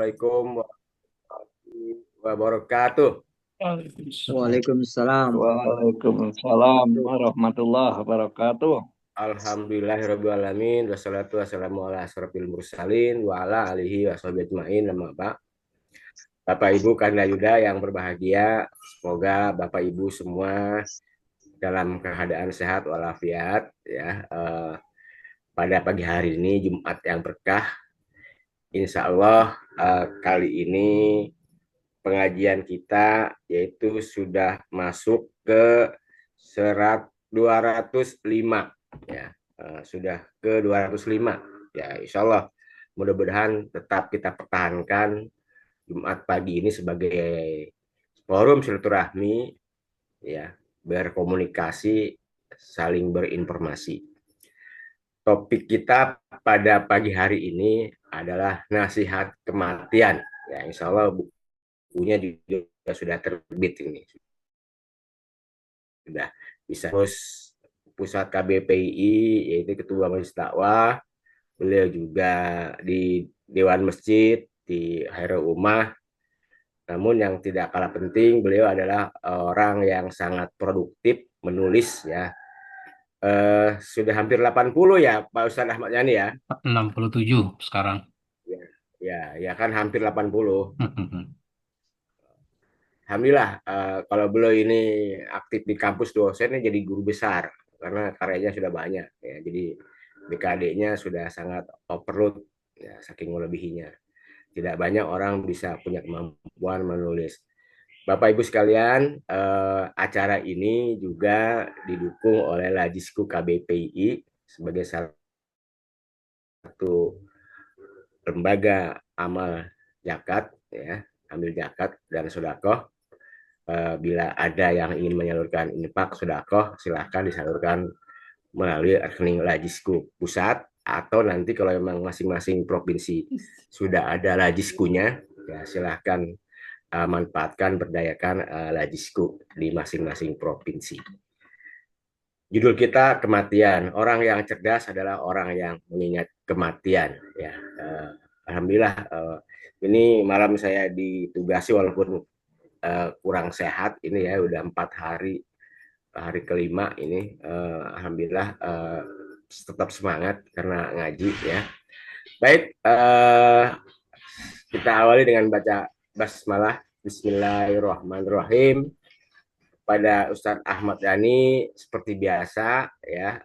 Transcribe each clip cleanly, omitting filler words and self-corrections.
Assalamualaikum warahmatullahi wabarakatuh. Waalaikumsalam warahmatullahi Waalaikumsalam wabarakatuh. warahmatullahi wabarakatuh. Alhamdulillahirrahmanirrahim. Wassalatu wassalamu ala asrofil mursalin wa ala alihi wa sahbihi ajma'in. Nama Bapak Ibu Kanda Yuda yang berbahagia. Semoga Bapak Ibu semua dalam keadaan sehat walafiat ya. Pada pagi hari ini Jumat yang berkah. Insya Allah kali ini pengajian kita yaitu sudah masuk ke serat 205 ya. Sudah ke 205 ya, insya Allah mudah-mudahan tetap kita pertahankan Jumat pagi ini sebagai forum silaturahmi ya, berkomunikasi, saling berinformasi. Topik kita pada pagi hari ini adalah nasihat kematian ya, insya Allah bukunya juga sudah terbit ini, sudah bisa terus pusat KBPI yaitu Ketua Majelis Dakwah, beliau juga di Dewan Masjid di Khairul Ummah. Namun yang tidak kalah penting, beliau adalah orang yang sangat produktif menulis ya. Sudah hampir 80 ya Pak Ustadz Ahmad Yani ya. 67 sekarang. Ya, ya, ya kan hampir 80. Alhamdulillah kalau beliau ini aktif di kampus dosennya jadi guru besar karena karyanya sudah banyak ya. Jadi BKD-nya sudah sangat overload ya, saking melebihinya. Tidak banyak orang bisa punya kemampuan menulis. Bapak Ibu sekalian, acara ini juga didukung oleh Lajisku KBPI sebagai salah satu lembaga amal zakat ya, ambil zakat dan sedekah. Bila ada yang ingin menyalurkan infak sedekah, silahkan disalurkan melalui rekening Lajisku pusat, atau nanti kalau memang masing-masing provinsi sudah ada Lajiskunya ya, silahkan manfaatkan, berdayakan Lajisku di masing-masing provinsi. Judul kita kematian. Orang yang cerdas adalah orang yang mengingat kematian ya. Alhamdulillah ini malam saya ditugasi walaupun kurang sehat ini ya, udah 4 hari, hari kelima ini alhamdulillah tetap semangat karena ngaji ya. Baik, kita awali dengan baca basmalah. Bismillahirrahmanirrahim. Pada Ustadz Ahmad Yani seperti biasa ya,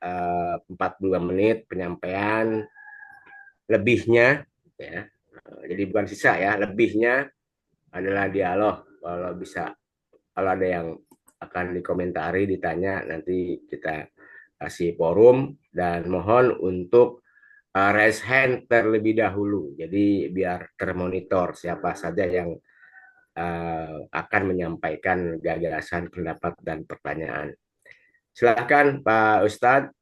42 menit penyampaian, lebihnya ya. Jadi bukan sisa ya, lebihnya adalah dialog. Kalau bisa, kalau ada yang akan dikomentari, ditanya, nanti kita kasih forum, dan mohon untuk raise hand terlebih dahulu. Jadi biar termonitor siapa saja yang akan menyampaikan gagasan, pendapat, dan pertanyaan. Silakan Pak Ustadz.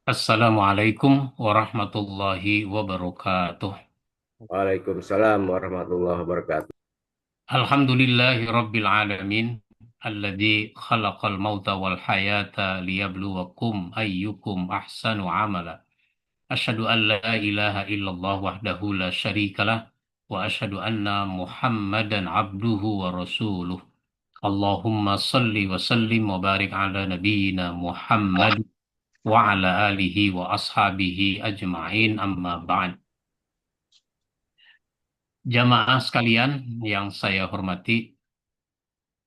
Assalamualaikum warahmatullahi wabarakatuh. Waalaikumsalam warahmatullahi wabarakatuh. Alhamdulillahi rabbil alamin. Alladzi khalaqal mauta wal hayata liyabluwakum ayyukum ahsanu amala. Asyhadu an la ilaha illallah wahdahu la syarikalah wa asyhadu anna Muhammadan abduhu wa rasuluh. Allahumma salli wa sallim wa barik ala nabiyyina Muhammad wa ala alihi wa ashabihi ajma'in, amma ba'd. Jamaah sekalian yang saya hormati,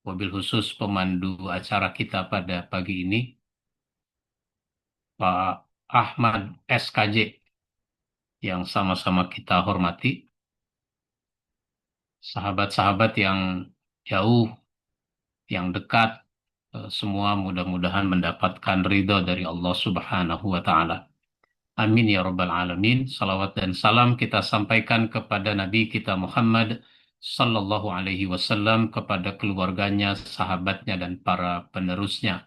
wabil khusus pemandu acara kita pada pagi ini, Pak Ahmad SKJ, yang sama-sama kita hormati, sahabat-sahabat yang jauh, yang dekat, semua mudah-mudahan mendapatkan ridho dari Allah Subhanahu wa Ta'ala. Amin ya Rabbal Alamin. Salawat dan salam kita sampaikan kepada Nabi kita Muhammad Sallallahu Alaihi Wasallam, kepada keluarganya, sahabatnya, dan para penerusnya.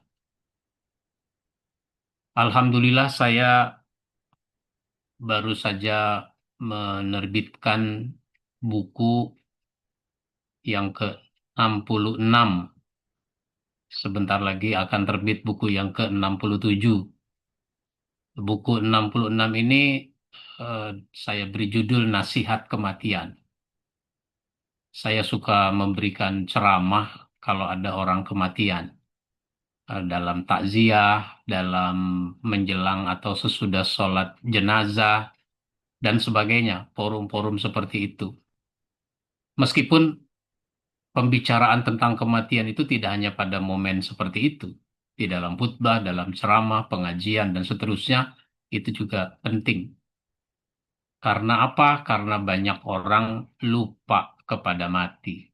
Alhamdulillah, saya baru saja menerbitkan buku yang ke-66. Sebentar lagi akan terbit buku yang ke-67. Buku 66 ini saya beri judul Nasihat Kematian. Saya suka memberikan ceramah kalau ada orang kematian, dalam takziah, dalam menjelang atau sesudah sholat jenazah, dan sebagainya, forum-forum seperti itu. Meskipun pembicaraan tentang kematian itu tidak hanya pada momen seperti itu, di dalam khutbah, dalam ceramah, pengajian, dan seterusnya, itu juga penting. Karena apa? Karena banyak orang lupa kepada mati.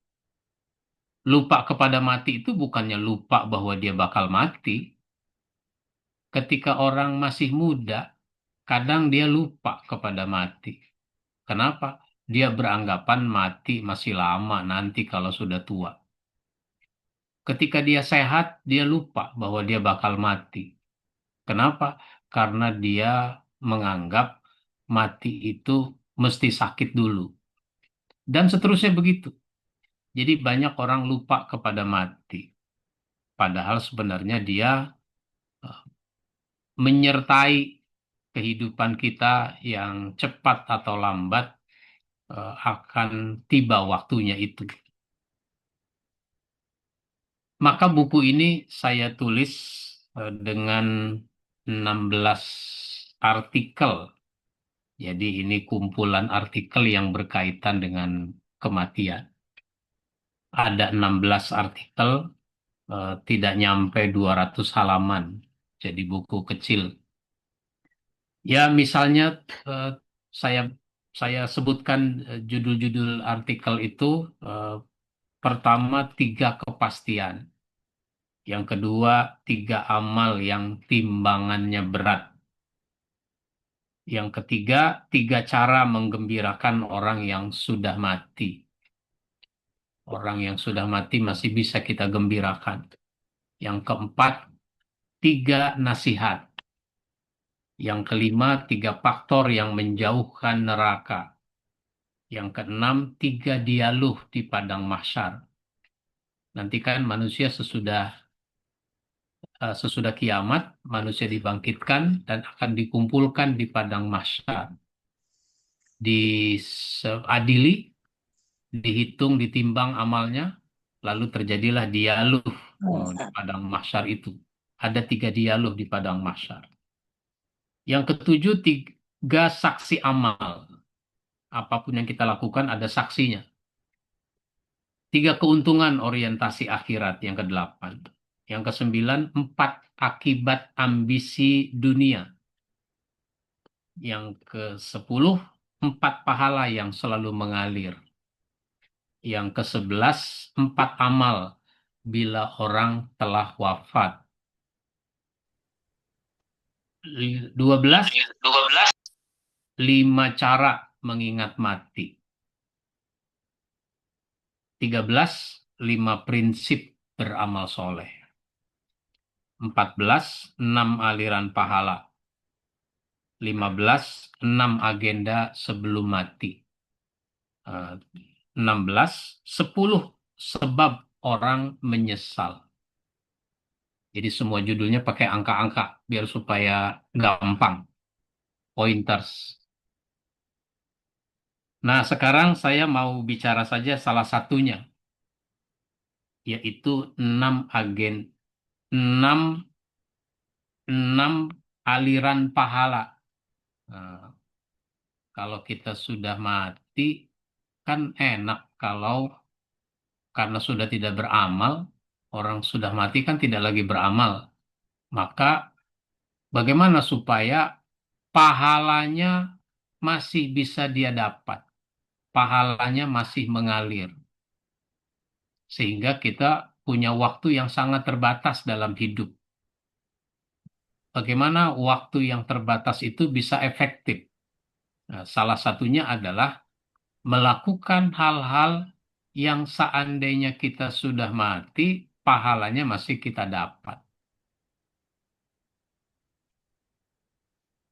Lupa kepada mati itu bukannya lupa bahwa dia bakal mati. Ketika orang masih muda, kadang dia lupa kepada mati. Kenapa? Dia beranggapan mati masih lama nanti kalau sudah tua. Ketika dia sehat, dia lupa bahwa dia bakal mati. Kenapa? Karena dia menganggap mati itu mesti sakit dulu. Dan seterusnya begitu. Jadi banyak orang lupa kepada mati. Padahal sebenarnya dia eh, menyertai kehidupan kita yang cepat atau lambat, akan tiba waktunya itu. Maka buku ini saya tulis dengan 16 artikel. Jadi ini kumpulan artikel yang berkaitan dengan kematian. Ada 16 artikel, tidak nyampe 200 halaman. Jadi buku kecil. Ya misalnya, eh, saya saya sebutkan judul-judul artikel itu. eh, Pertama, 3 kepastian. Yang kedua, 3 amal yang timbangannya berat. Yang ketiga, 3 cara menggembirakan orang yang sudah mati. Orang yang sudah mati masih bisa kita gembirakan. Yang keempat, 3 nasihat. Yang kelima, 3 faktor yang menjauhkan neraka. Yang keenam, 3 dialog di padang mahsyar. Nanti kan manusia sesudah kiamat, manusia dibangkitkan dan akan dikumpulkan di padang mahsyar. Diadili, dihitung, ditimbang amalnya, lalu terjadilah dialog di padang mahsyar itu. Ada 3 dialog di padang mahsyar. Yang ketujuh, 3 saksi amal. Apapun yang kita lakukan ada saksinya. 3 keuntungan orientasi akhirat, yang kedelapan. Yang kesembilan, 4 akibat ambisi dunia. Yang ke-10, 4 pahala yang selalu mengalir. Yang ke-11, 4 amal bila orang telah wafat. 12, 5 cara mengingat mati. 13, 5 prinsip beramal soleh. 14, 6 aliran pahala. 15, 6 agenda sebelum mati. 16, 10 sebab orang menyesal. Jadi semua judulnya pakai angka-angka biar supaya gampang. Pointers. Nah, sekarang saya mau bicara saja salah satunya, yaitu 6 aliran pahala. Nah, kalau kita sudah mati, kan enak kalau karena sudah tidak beramal, orang sudah mati kan tidak lagi beramal. Maka bagaimana supaya pahalanya masih bisa dia dapat, pahalanya masih mengalir, sehingga kita punya waktu yang sangat terbatas dalam hidup. Bagaimana waktu yang terbatas itu bisa efektif? Nah, salah satunya adalah melakukan hal-hal yang seandainya kita sudah mati, pahalanya masih kita dapat.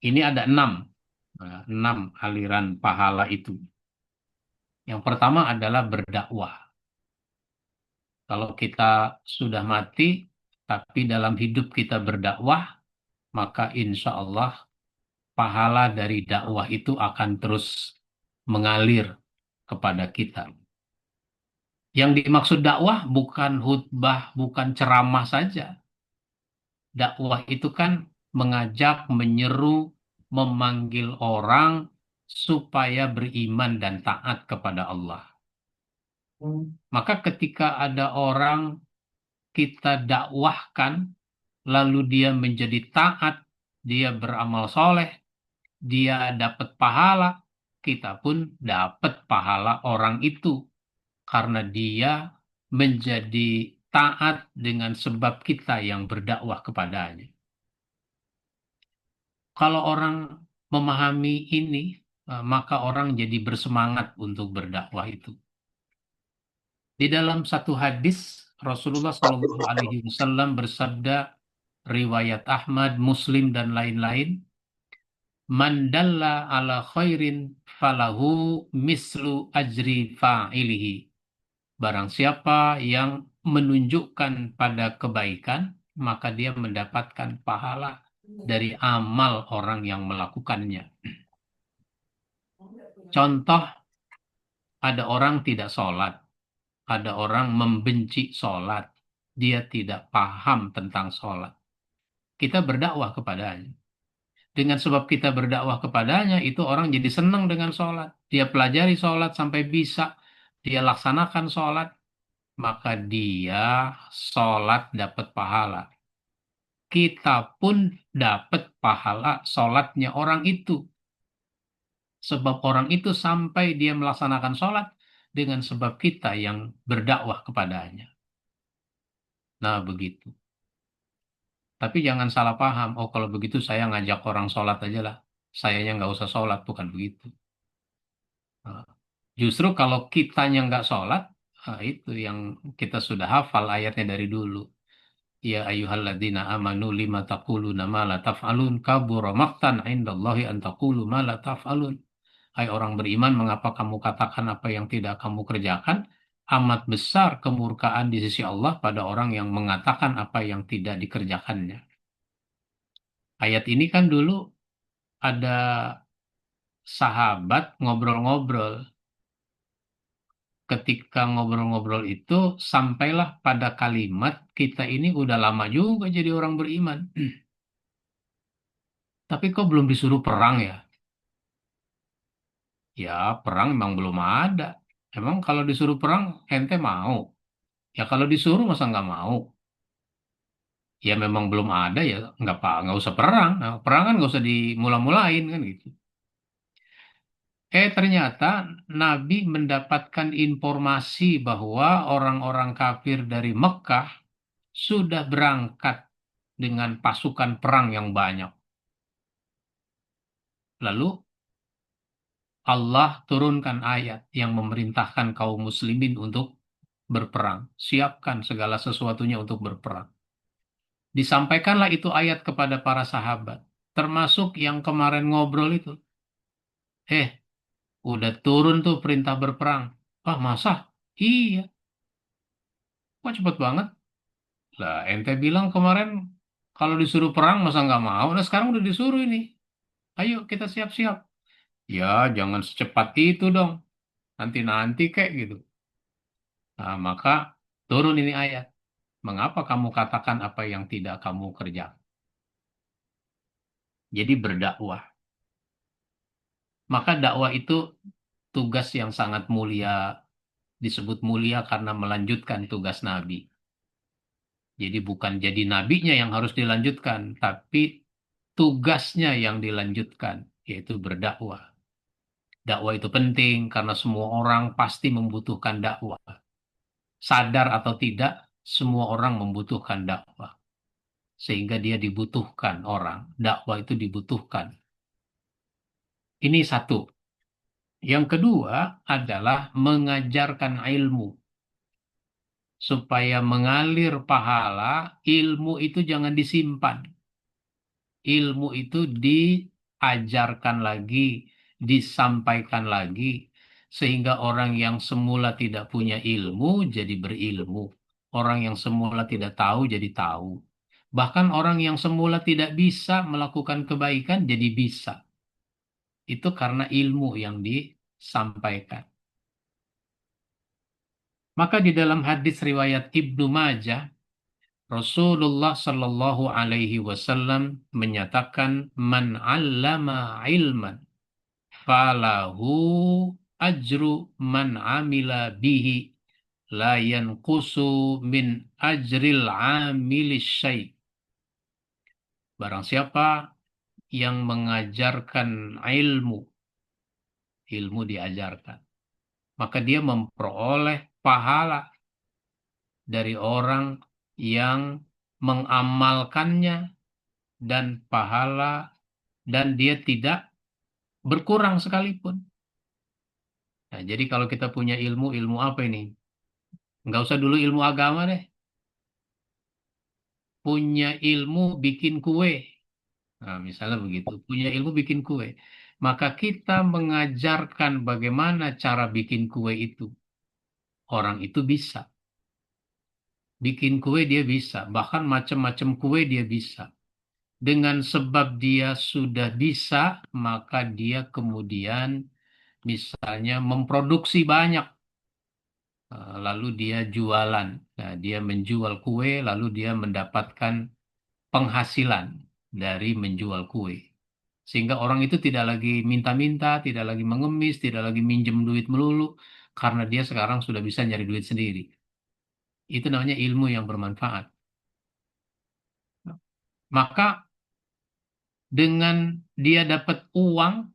Ini ada 6, 6 aliran pahala itu. Yang pertama adalah berdakwah. Kalau kita sudah mati, tapi dalam hidup kita berdakwah, maka insya Allah pahala dari dakwah itu akan terus mengalir kepada kita. Yang dimaksud dakwah bukan khutbah, bukan ceramah saja. Dakwah itu kan mengajak, menyeru, memanggil orang supaya beriman dan taat kepada Allah. Maka ketika ada orang kita dakwahkan, lalu dia menjadi taat, dia beramal soleh, dia dapat pahala, kita pun dapat pahala orang itu karena dia menjadi taat dengan sebab kita yang berdakwah kepadanya. Kalau orang memahami ini, maka orang jadi bersemangat untuk berdakwah itu. Di dalam satu hadis, Rasulullah Shallallahu Alaihi Wasallam bersabda, riwayat Ahmad, Muslim dan lain-lain, man dalla ala khairin falahu mislu ajri fa'ilihi. Barang siapa yang menunjukkan pada kebaikan, maka dia mendapatkan pahala dari amal orang yang melakukannya. Contoh, ada orang tidak sholat, ada orang membenci sholat, dia tidak paham tentang sholat. Kita berdakwah kepadanya. Dengan sebab kita berdakwah kepadanya, itu orang jadi senang dengan sholat. Dia pelajari sholat sampai bisa, dia laksanakan sholat, maka dia sholat dapat pahala. Kita pun dapat pahala sholatnya orang itu. Sebab orang itu sampai dia melaksanakan sholat dengan sebab kita yang berdakwah kepadanya. Nah, begitu. Tapi jangan salah paham. Oh, kalau begitu saya ngajak orang sholat aja lah. Sayanya nggak usah sholat. Bukan begitu. Nah, justru kalau kitanya nggak sholat, itu yang kita sudah hafal ayatnya dari dulu. Ya ayyuhalladzina amanu lima taquluna ma la taf'alun kabura maqtan indallahi an taqulu ma la taf'alun. Hai orang beriman, mengapa kamu katakan apa yang tidak kamu kerjakan? Amat besar kemurkaan di sisi Allah pada orang yang mengatakan apa yang tidak dikerjakannya. Ayat ini kan dulu ada sahabat ngobrol-ngobrol. Ketika ngobrol-ngobrol itu, sampailah pada kalimat, kita ini udah lama juga jadi orang beriman. Tapi kok belum disuruh perang ya? Ya, perang memang belum ada. Emang kalau disuruh perang, ente mau? Ya kalau disuruh masa nggak mau? Ya memang belum ada ya nggak usah perang. Nah, perang kan nggak usah dimula-mulain kan gitu. Ternyata Nabi mendapatkan informasi bahwa orang-orang kafir dari Mekah sudah berangkat dengan pasukan perang yang banyak. Lalu Allah turunkan ayat yang memerintahkan kaum muslimin untuk berperang. Siapkan segala sesuatunya untuk berperang. Disampaikanlah itu ayat kepada para sahabat. Termasuk yang kemarin ngobrol itu. Eh, udah turun tuh perintah berperang. Ah, masa? Iya. Kok cepet banget? Lah, ente bilang kemarin kalau disuruh perang masa nggak mau. Nah, sekarang udah disuruh ini. Ayo kita siap-siap. Ya, jangan secepat itu dong. Nanti-nanti kayak gitu. Nah, maka turun ini ayat. Mengapa kamu katakan apa yang tidak kamu kerjakan? Jadi berdakwah. Maka dakwah itu tugas yang sangat mulia. Disebut mulia karena melanjutkan tugas Nabi. Jadi bukan jadi nabinya yang harus dilanjutkan, tapi tugasnya yang dilanjutkan, yaitu berdakwah. Dakwah itu penting karena semua orang pasti membutuhkan dakwah. Sadar atau tidak, semua orang membutuhkan dakwah. Sehingga dia dibutuhkan orang. Dakwah itu dibutuhkan. Ini satu. Yang kedua adalah mengajarkan ilmu. Supaya mengalir pahala, ilmu itu jangan disimpan. Ilmu itu diajarkan lagi, disampaikan lagi, sehingga orang yang semula tidak punya ilmu jadi berilmu. Orang yang semula tidak tahu jadi tahu. Bahkan orang yang semula tidak bisa melakukan kebaikan jadi bisa. itu karena ilmu yang disampaikan. Maka di dalam hadis riwayat Ibnu Majah, Rasulullah Shallallahu Alaihi Wasallam menyatakan, "Man 'allama ilman, falahu ajru man amila bihi, la yanqusu min ajril amili syai'." Barang siapa yang mengajarkan ilmu, ilmu diajarkan, maka dia memperoleh pahala dari orang yang mengamalkannya, dan pahala, dan dia tidak berkurang sekalipun. Nah, jadi kalau kita punya ilmu, ilmu apa ini? Nggak usah dulu ilmu agama deh. Punya ilmu bikin kue. Nah, misalnya begitu. Punya ilmu bikin kue. Maka kita mengajarkan bagaimana cara bikin kue itu. Orang itu bisa. Bikin kue dia bisa. Bahkan macam-macam kue dia bisa. Dengan sebab dia sudah bisa, maka dia kemudian misalnya memproduksi banyak. Lalu dia jualan. Nah, dia menjual kue, lalu dia mendapatkan penghasilan dari menjual kue. Sehingga orang itu tidak lagi minta-minta, tidak lagi mengemis, tidak lagi minjem duit melulu, karena dia sekarang sudah bisa nyari duit sendiri. Itu namanya ilmu yang bermanfaat. Maka dengan dia dapat uang,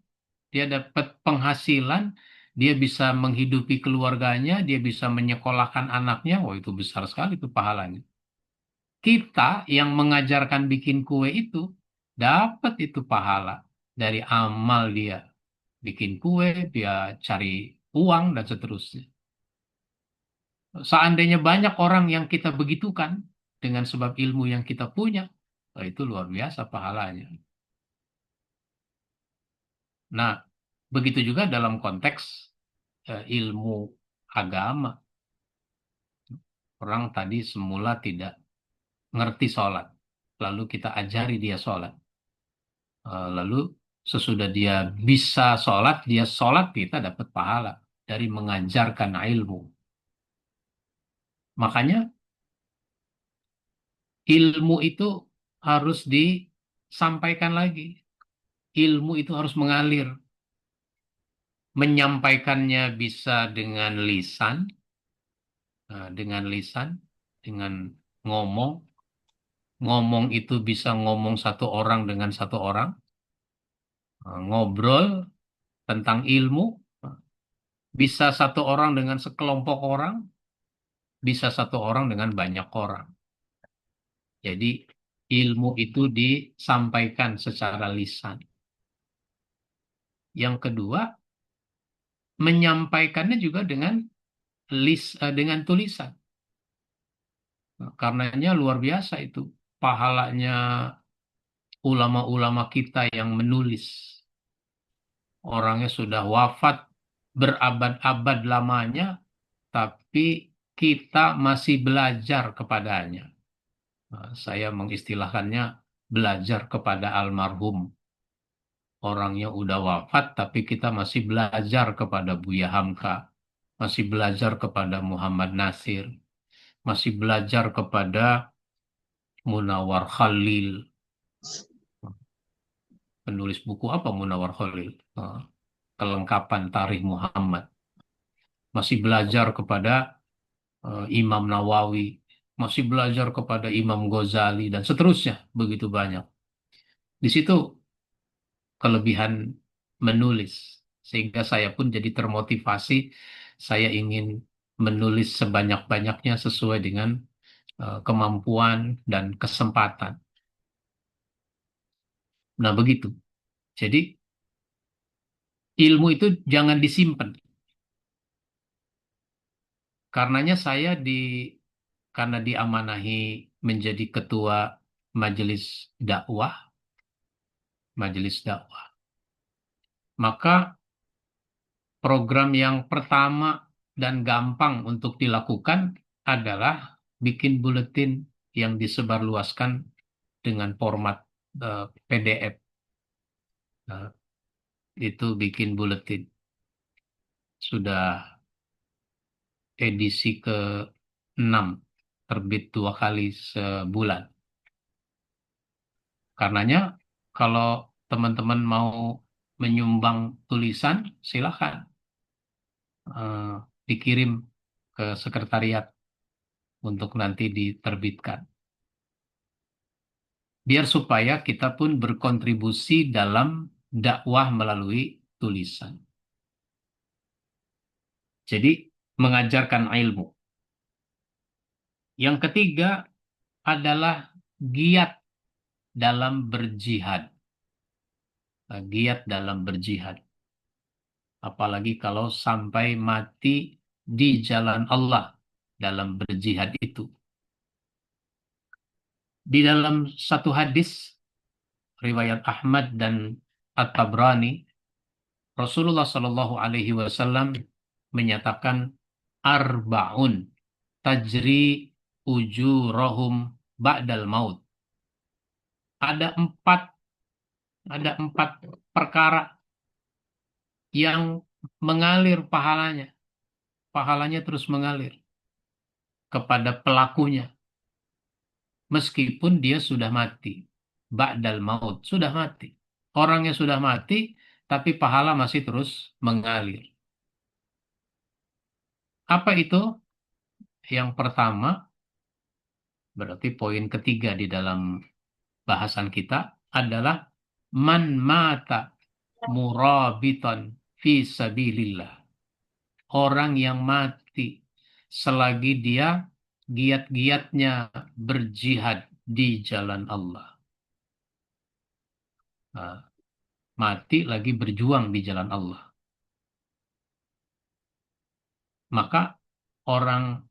dia dapat penghasilan, dia bisa menghidupi keluarganya, dia bisa menyekolahkan anaknya, wah itu besar sekali itu pahalanya. Kita yang mengajarkan bikin kue itu dapat itu pahala dari amal dia. Bikin kue, dia cari uang, dan seterusnya. Seandainya banyak orang yang kita begitukan dengan sebab ilmu yang kita punya, wah, itu luar biasa pahalanya. Nah, begitu juga dalam konteks ilmu agama. Orang tadi semula tidak ngerti sholat, lalu kita ajari dia sholat. Lalu sesudah dia bisa sholat, kita dapat pahala dari mengajarkan ilmu. Makanya ilmu itu harus disampaikan lagi. Ilmu itu harus mengalir. Menyampaikannya bisa dengan lisan, dengan ngomong. Ngomong itu bisa ngomong satu orang dengan satu orang, ngobrol tentang ilmu, bisa satu orang dengan sekelompok orang, bisa satu orang dengan banyak orang. Jadi ilmu itu disampaikan secara lisan. Yang kedua, menyampaikannya juga dengan tulisan. Nah, karenanya luar biasa itu pahalanya ulama-ulama kita yang menulis. Orangnya sudah wafat berabad-abad lamanya, tapi kita masih belajar kepadanya. Nah, saya mengistilahkannya belajar kepada almarhum. Orangnya udah wafat, tapi kita masih belajar kepada Buya Hamka, masih belajar kepada Muhammad Nasir, masih belajar kepada Munawar Khalil. Penulis buku apa Munawar Khalil? Kelengkapan Tarikh Muhammad. Masih belajar kepada Imam Nawawi, masih belajar kepada Imam Ghazali, dan seterusnya. Begitu banyak. Di situ kelebihan menulis. Sehingga saya pun jadi termotivasi, saya ingin menulis sebanyak-banyaknya sesuai dengan kemampuan dan kesempatan. Nah, begitu. Jadi, ilmu itu jangan disimpan. Karenanya karena diamanahi menjadi ketua majelis dakwah, maka program yang pertama dan gampang untuk dilakukan adalah bikin buletin yang disebarluaskan dengan format PDF. itu bikin buletin. Sudah edisi ke-6, terbit 2 kali sebulan. Karenanya kalau teman-teman mau menyumbang tulisan, silakan eh, dikirim ke sekretariat untuk nanti diterbitkan. Biar supaya kita pun berkontribusi dalam dakwah melalui tulisan. Jadi mengajarkan ilmu. Yang ketiga adalah giat dalam berjihad. Giat dalam berjihad. Apalagi kalau sampai mati di jalan Allah dalam berjihad itu. Di dalam satu hadis riwayat Ahmad dan At-Tabrani, Rasulullah Shallallahu Alaihi Wasallam menyatakan arbaun tajri ujurahum ba'dal maut. Ada empat, ada 4 perkara yang mengalir pahalanya. Pahalanya terus mengalir kepada pelakunya. Meskipun dia sudah mati. Ba'dal maut, sudah mati. Orangnya sudah mati, tapi pahala masih terus mengalir. Apa itu? Yang pertama, berarti poin ketiga di dalam bahasan kita adalah man mata murabitan fi sabilillah. Orang yang mati selagi dia giat-giatnya berjihad di jalan Allah. Nah, mati lagi berjuang di jalan Allah. Maka orang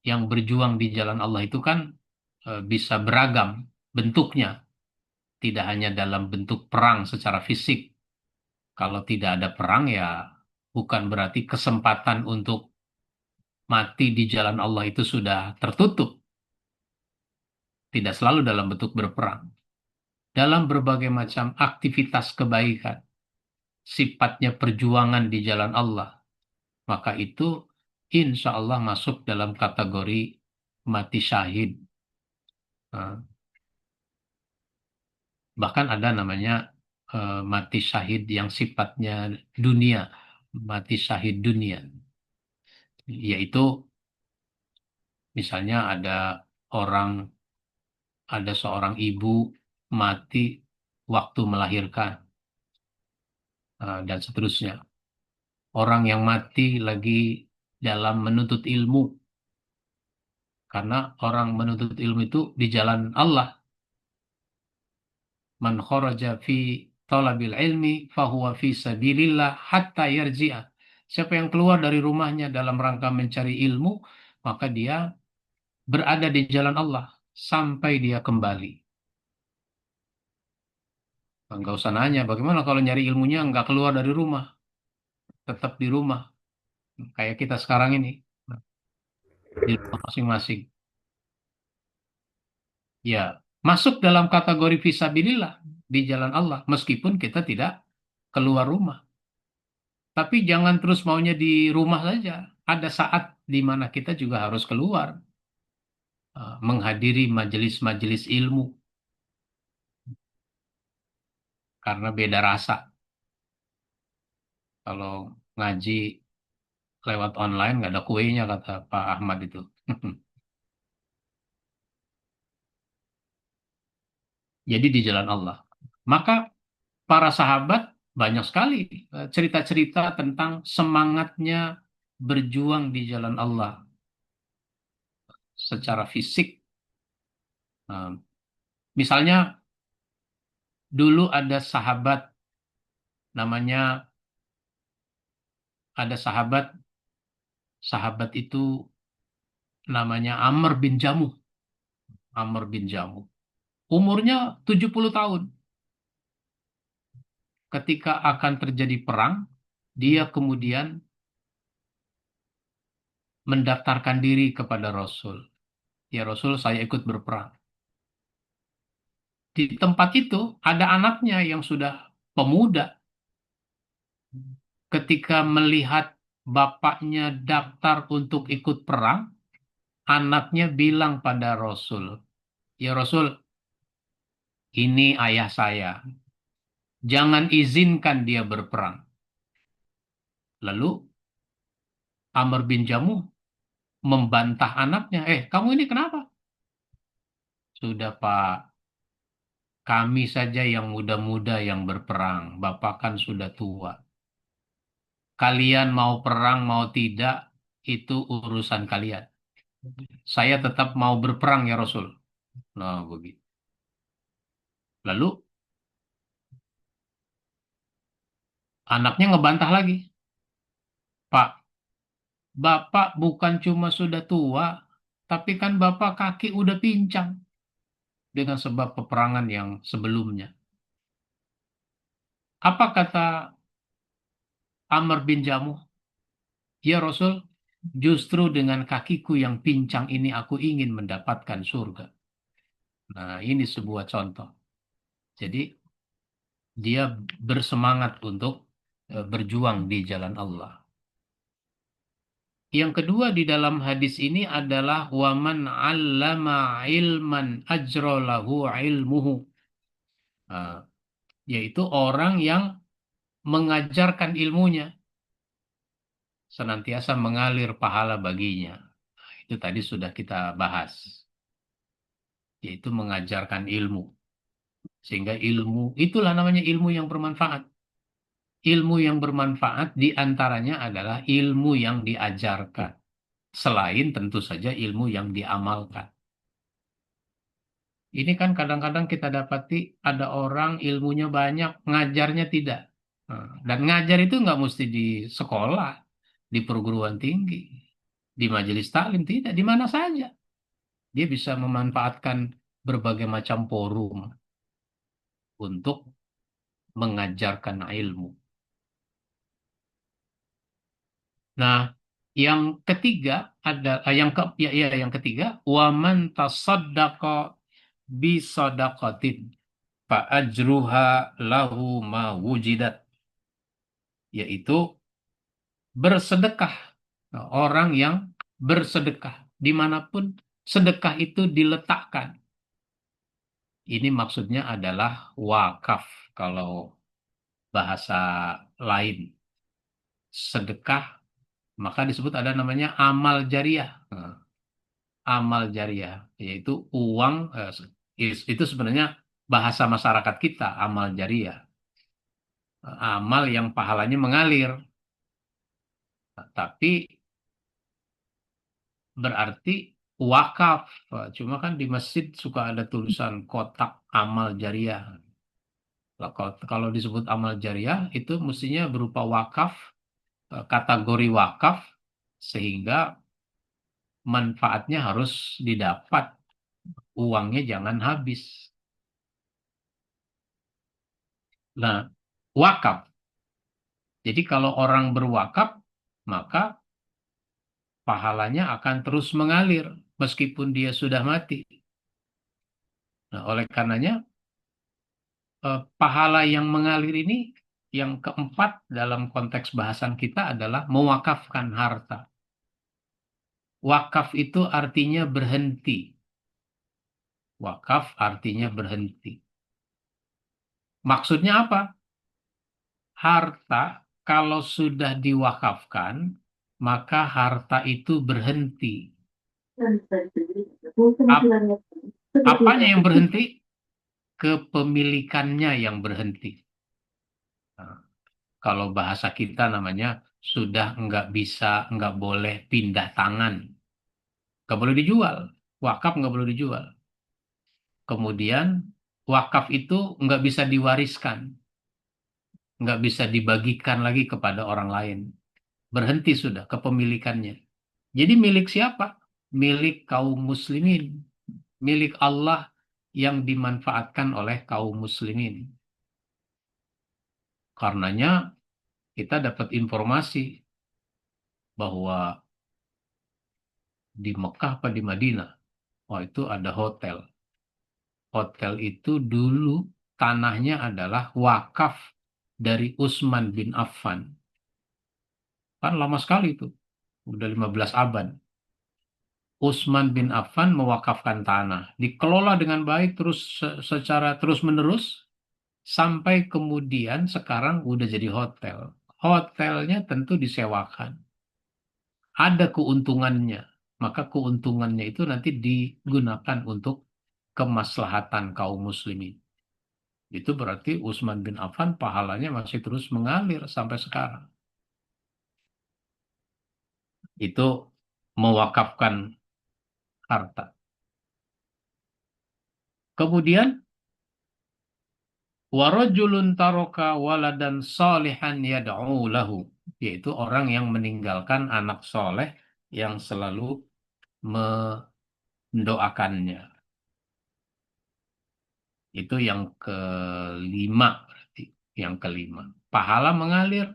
yang berjuang di jalan Allah itu kan bisa beragam bentuknya. Tidak hanya dalam bentuk perang secara fisik. Kalau tidak ada perang ya bukan berarti kesempatan untuk mati di jalan Allah itu sudah tertutup. Tidak selalu dalam bentuk berperang. Dalam berbagai macam aktivitas kebaikan, sifatnya perjuangan di jalan Allah, maka itu insya Allah masuk dalam kategori mati syahid. Nah, bahkan ada namanya mati syahid yang sifatnya dunia, mati syahid dunia, yaitu misalnya orang, ada seorang ibu mati waktu melahirkan, dan seterusnya. Orang yang mati lagi dalam menuntut ilmu, karena orang menuntut ilmu itu di jalan Allah. Man kharaja fi talabil ilmi fahuwa fi sabilillah hatta yarji'a. Siapa yang keluar dari rumahnya dalam rangka mencari ilmu, maka dia berada di jalan Allah sampai dia kembali. Enggak usah nanya, bagaimana kalau nyari ilmunya enggak keluar dari rumah, tetap di rumah, kayak kita sekarang ini, di rumah masing-masing. Ya, masuk dalam kategori fisabilillah di jalan Allah, meskipun kita tidak keluar rumah. Tapi jangan terus maunya di rumah saja. Ada saat di mana kita juga harus keluar, menghadiri majelis-majelis ilmu, karena beda rasa. Kalau ngaji lewat online nggak ada kuenya, kata Pak Ahmad itu. Jadi di jalan Allah. Maka para sahabat banyak sekali cerita-cerita tentang semangatnya berjuang di jalan Allah secara fisik. Nah, misalnya dulu ada namanya sahabat, sahabat itu namanya Amr bin Jamuh. Amr bin Jamuh. Umurnya 70 tahun. Ketika akan terjadi perang, dia kemudian mendaftarkan diri kepada Rasul. Ya Rasul, saya ikut berperang. Di tempat itu ada anaknya yang sudah pemuda. ketika melihat bapaknya daftar untuk ikut perang, anaknya bilang pada Rasul, "Ya Rasul, ini ayah saya. Jangan izinkan dia berperang." Lalu Amr bin Jamuh membantah anaknya, kamu ini kenapa?" "Sudah Pak, kami saja yang muda-muda yang berperang. Bapak kan sudah tua. Kalian mau perang mau tidak, itu urusan kalian. Saya tetap mau berperang ya Rasul." Nah, begitu. Lalu anaknya ngebantah lagi, "Pak, Bapak bukan cuma sudah tua, tapi kan Bapak kaki udah pincang dengan sebab peperangan yang sebelumnya." Apa kata Amr bin Jamuh? "Ya Rasul, justru dengan kakiku yang pincang ini aku ingin mendapatkan surga." Nah, ini sebuah contoh. Jadi, dia bersemangat untuk berjuang di jalan Allah. Yang kedua di dalam hadis ini adalah waman 'allama ilman ajrolahu ilmuhu. Nah, yaitu orang yang mengajarkan ilmunya senantiasa mengalir pahala baginya. Itu tadi sudah kita bahas, yaitu mengajarkan ilmu. Sehingga ilmu, itulah namanya ilmu yang bermanfaat. Ilmu yang bermanfaat diantaranya adalah ilmu yang diajarkan. Selain tentu saja ilmu yang diamalkan. Ini kan kadang-kadang kita dapati ada orang ilmunya banyak, ngajarnya tidak. Nah, dan ngajar itu nggak mesti di sekolah, di perguruan tinggi, di majelis taklim, tidak, di mana saja. Dia bisa memanfaatkan berbagai macam forum untuk mengajarkan ilmu. Nah, yang ketiga ada yang ketiga waman tasaddaqa bi sadaqatin fa ajruha lahu ma wujidat, yaitu bersedekah. Nah, orang yang bersedekah dimanapun sedekah itu diletakkan. Ini maksudnya adalah wakaf kalau bahasa lain. Sedekah maka disebut ada namanya amal jariah. Nah, amal jariah yaitu uang, itu sebenarnya bahasa masyarakat kita amal jariah. Amal yang pahalanya mengalir. Nah, tapi berarti wakaf. Cuma kan di masjid suka ada tulisan kotak amal jariah. Lah, kalau disebut amal jariah itu mestinya berupa wakaf, kategori wakaf, sehingga manfaatnya harus didapat, uangnya jangan habis. Nah, wakaf. Jadi kalau orang berwakaf, maka pahalanya akan terus mengalir meskipun dia sudah mati. Nah, oleh karenanya pahala yang mengalir ini yang keempat dalam konteks bahasan kita adalah mewakafkan harta. Wakaf itu artinya berhenti. Wakaf artinya berhenti. Maksudnya apa? Harta kalau sudah diwakafkan, maka harta itu berhenti. Apanya yang berhenti? Kepemilikannya yang berhenti. Nah, kalau bahasa kita namanya sudah nggak boleh pindah tangan. Nggak boleh dijual. Wakaf nggak boleh dijual. Kemudian wakaf itu nggak bisa diwariskan. Nggak bisa dibagikan lagi kepada orang lain. Berhenti sudah kepemilikannya. Jadi milik siapa? Milik kaum muslimin. Milik Allah yang dimanfaatkan oleh kaum muslimin. Karenanya kita dapat informasi bahwa di Mekah apa di Madinah, itu ada hotel. Hotel itu dulu tanahnya adalah wakaf dari Utsman bin Affan. Kan lama sekali itu, udah 15 abad. Utsman bin Affan mewakafkan tanah, dikelola dengan baik terus secara terus-menerus sampai kemudian sekarang udah jadi hotel. Hotelnya tentu disewakan. Ada keuntungannya, maka keuntungannya itu nanti digunakan untuk kemaslahatan kaum muslimin. Itu berarti Utsman bin Affan pahalanya masih terus mengalir sampai sekarang. Itu mewakafkan harta. Kemudian warajulun taroka waladan salihan yad'u lahu, yaitu orang yang meninggalkan anak soleh yang selalu mendoakannya. Itu yang kelima berarti. Yang kelima. Pahala mengalir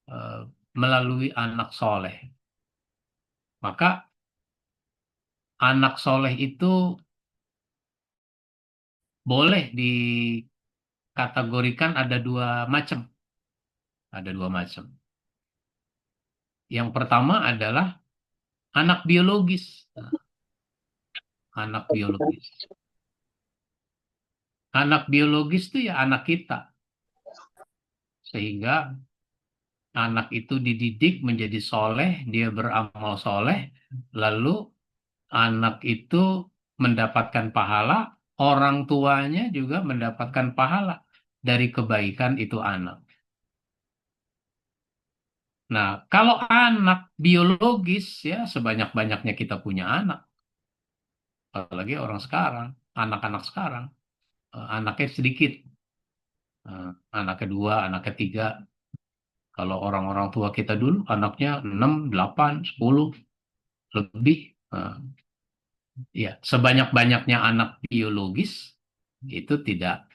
eh, melalui anak soleh. Maka anak soleh itu boleh dikategorikan ada dua macam. Ada dua macam. Yang pertama adalah anak biologis. Nah, anak biologis. Anak biologis itu ya anak kita. Sehingga anak itu dididik menjadi soleh, dia beramal soleh, lalu anak itu mendapatkan pahala, orang tuanya juga mendapatkan pahala dari kebaikan itu anak. Nah, kalau anak biologis ya sebanyak-banyaknya kita punya anak, apalagi orang sekarang, anak-anak sekarang, anaknya sedikit, anak kedua, anak ketiga. Kalau orang-orang tua kita dulu, anaknya 6, 8, 10 lebih. Ya, sebanyak-banyaknya anak biologis itu tidak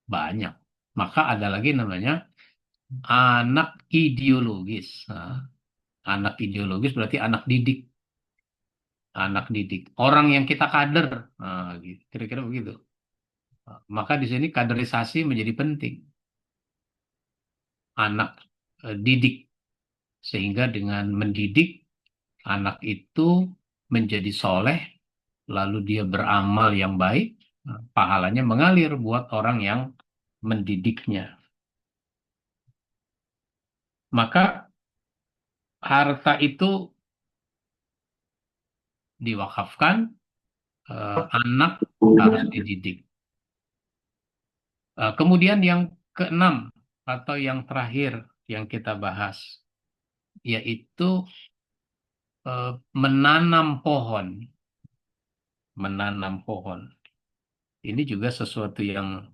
banyak. Maka ada lagi namanya anak ideologis. Nah, anak ideologis berarti anak didik. Anak didik. Orang yang kita kader. Nah, gitu. Kira-kira begitu. Maka di sini kaderisasi menjadi penting. Anak didik. Sehingga dengan mendidik, anak itu menjadi soleh, lalu dia beramal yang baik, pahalanya mengalir buat orang yang mendidiknya. Maka harta itu diwakafkan, anak harus dididik. Kemudian yang keenam atau yang terakhir yang kita bahas, yaitu menanam pohon. Menanam pohon. Ini juga sesuatu yang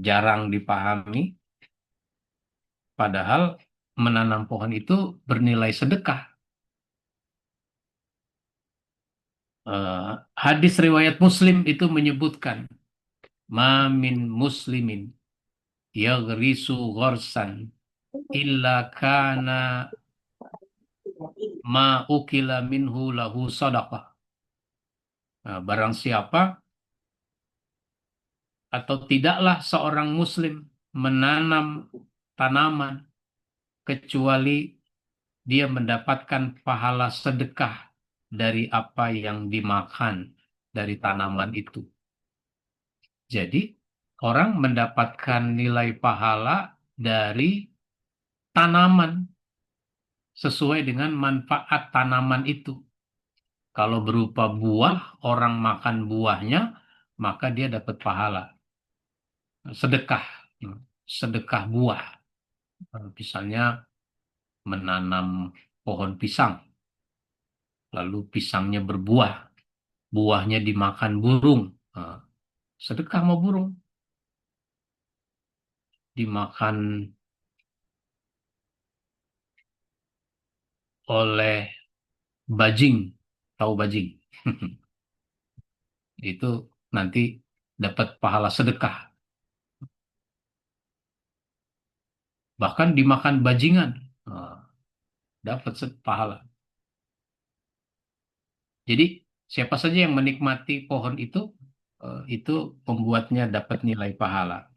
jarang dipahami, padahal menanam pohon itu bernilai sedekah. Hadis riwayat Muslim itu menyebutkan, ma min muslimin yaghrisu gharsan illa kana ma ukila minhu lahu sadaqah. Nah, barang siapa atau tidaklah seorang muslim menanam tanaman kecuali dia mendapatkan pahala sedekah dari apa yang dimakan dari tanaman itu. Jadi orang mendapatkan nilai pahala dari tanaman sesuai dengan manfaat tanaman itu. Kalau berupa buah, orang makan buahnya, maka dia dapat pahala. Sedekah, sedekah buah. Misalnya menanam pohon pisang, lalu pisangnya berbuah, buahnya dimakan burung. Nah, sedekah sama burung. Dimakan oleh bajing, tahu bajing. Itu nanti dapat pahala sedekah. Bahkan dimakan bajingan, dapat pahala. Jadi siapa saja yang menikmati pohon itu membuatnya dapat nilai pahala.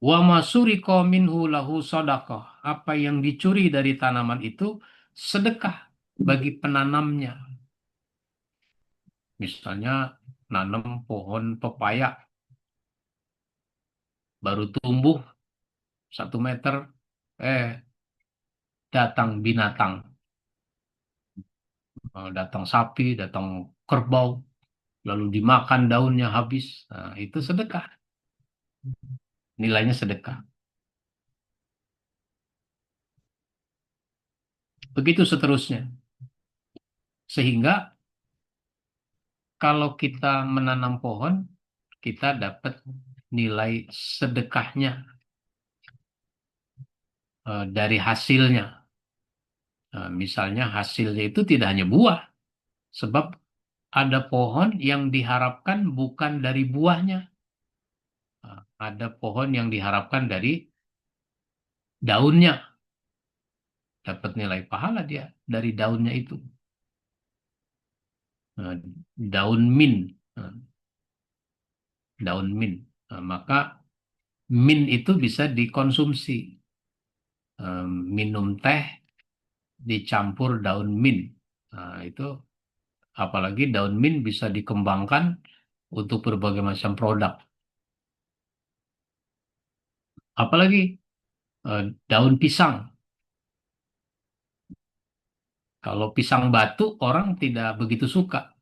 Wa masuriqa minhu lahu sadaqah. Apa yang dicuri dari tanaman itu sedekah bagi penanamnya. Misalnya nanam pohon pepaya baru tumbuh 1 meter, eh datang binatang, datang sapi, datang kerbau, lalu dimakan daunnya habis. Nah, itu sedekah. Nilainya sedekah. Begitu seterusnya. Sehingga kalau kita menanam pohon, kita dapat nilai sedekahnya dari hasilnya. Misalnya hasilnya itu tidak hanya buah, sebab ada pohon yang diharapkan bukan dari buahnya. Ada pohon yang diharapkan dari daunnya. Dapat nilai pahala dia dari daunnya itu. Daun mint. Daun mint. Maka mint itu bisa dikonsumsi. Minum teh dicampur daun mint. Itu apalagi daun mint bisa dikembangkan untuk berbagai macam produk. Apalagi daun pisang. Kalau pisang batu orang tidak begitu suka,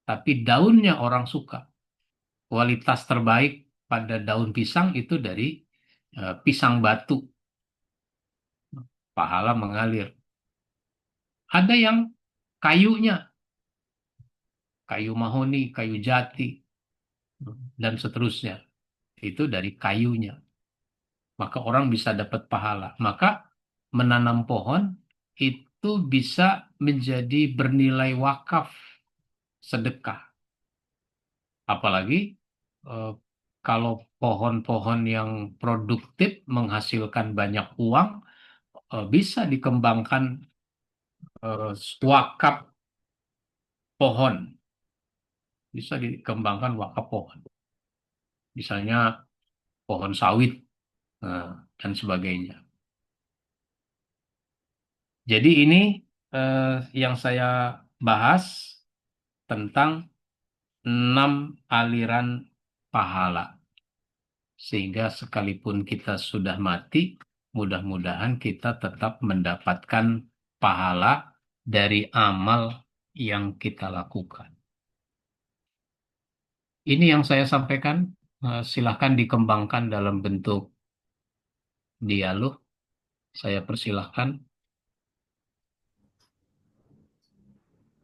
tapi daunnya orang suka. Kualitas terbaik pada daun pisang itu dari pisang batu. Pahala mengalir. Ada yang kayunya, kayu mahoni, kayu jati, dan seterusnya. Itu dari kayunya. Maka orang bisa dapat pahala. Maka menanam pohon itu bisa menjadi bernilai wakaf, sedekah. Apalagi eh, kalau pohon-pohon yang produktif menghasilkan banyak uang, bisa dikembangkan wakaf pohon. Bisa dikembangkan wakaf pohon. Misalnya pohon sawit dan sebagainya. Jadi ini yang saya bahas tentang 6 aliran pahala. Sehingga sekalipun kita sudah mati, mudah-mudahan kita tetap mendapatkan pahala dari amal yang kita lakukan. Ini yang saya sampaikan. Silahkan dikembangkan dalam bentuk dialog. Saya persilahkan.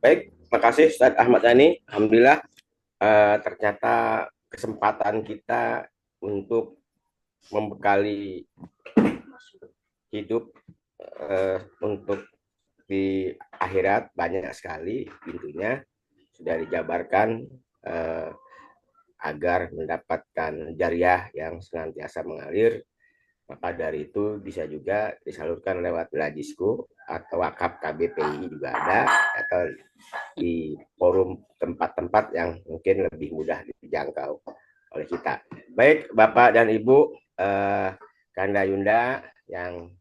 Baik, makasih Ustadz Ahmad Dhani. Alhamdulillah ternyata kesempatan kita untuk membekali hidup untuk di akhirat banyak sekali pintunya sudah dijabarkan agar mendapatkan jariah yang senantiasa mengalir. Maka dari itu bisa juga disalurkan lewat Lajisku atau wakaf KBPI juga ada, atau di forum tempat-tempat yang mungkin lebih mudah dijangkau oleh kita. Baik Bapak dan Ibu, Kanda Yunda yang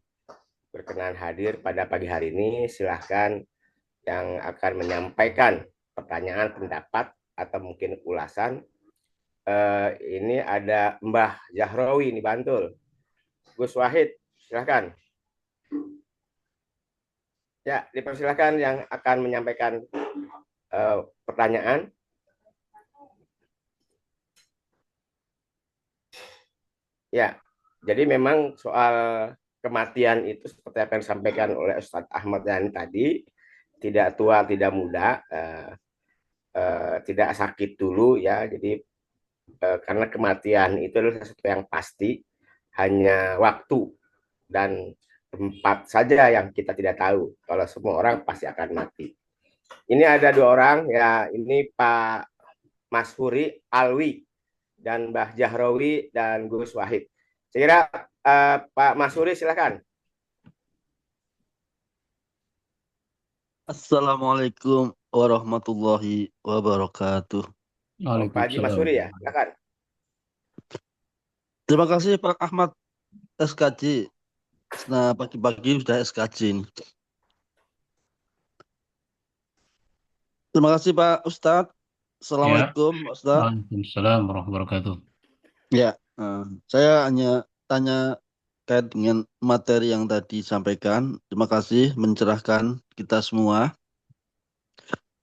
berkenan hadir pada pagi hari ini, silahkan yang akan menyampaikan pertanyaan, pendapat, atau mungkin ulasan. Ini ada Mbah Zahrawi di Bantul. Gus Wahid, silahkan. Ya, dipersilahkan yang akan menyampaikan pertanyaan. Ya, jadi memang soal kematian itu seperti apa yang disampaikan oleh Ustadz Ahmad Dhani tadi, tidak tua, tidak muda, tidak sakit dulu ya. Jadi karena kematian itu adalah sesuatu yang pasti, hanya waktu dan tempat saja yang kita tidak tahu. Kalau semua orang pasti akan mati. Ini ada 2 orang ya, ini Pak Mashuri Alwi dan Mbah Zahrawi dan Gus Wahid. Saya kira Pak Mashuri silakan. Assalamualaikum warahmatullahi wabarakatuh. Pak Haji Mashuri ya, silakan. Terima kasih Pak Ahmad SKJ. Nah, pagi-pagi sudah SKJ ini. Terima kasih Pak Ustadz. Ya, Assalamualaikum Pak Ustadz. Waalaikumsalam warahmatullahi wabarakatuh. Ya, saya hanya tanya terkait dengan materi yang tadi disampaikan. Terima kasih mencerahkan kita semua.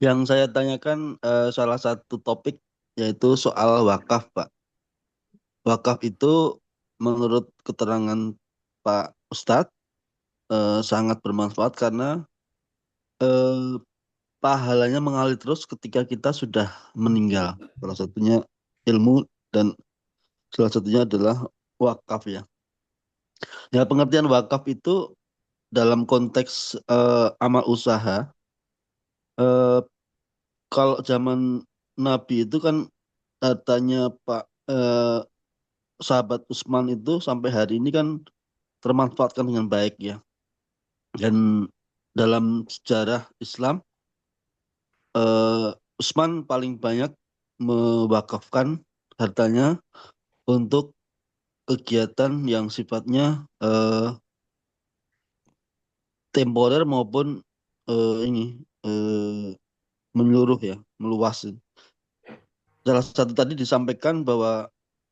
Yang saya tanyakan salah satu topik yaitu soal wakaf, Pak. Wakaf itu menurut keterangan Pak Ustadz sangat bermanfaat karena eh, pahalanya mengalir terus ketika kita sudah meninggal. Salah satunya ilmu dan salah satunya adalah wakaf ya. Ya, pengertian wakaf itu dalam konteks amal usaha, eh, kalau zaman Nabi itu kan datanya Pak sahabat Utsman itu sampai hari ini kan termanfaatkan dengan baik ya. Dan dalam sejarah Islam, Utsman paling banyak mewakafkan hartanya untuk kegiatan yang sifatnya temporer maupun ini eh, menyeluruh ya, meluas. Salah satu tadi disampaikan bahwa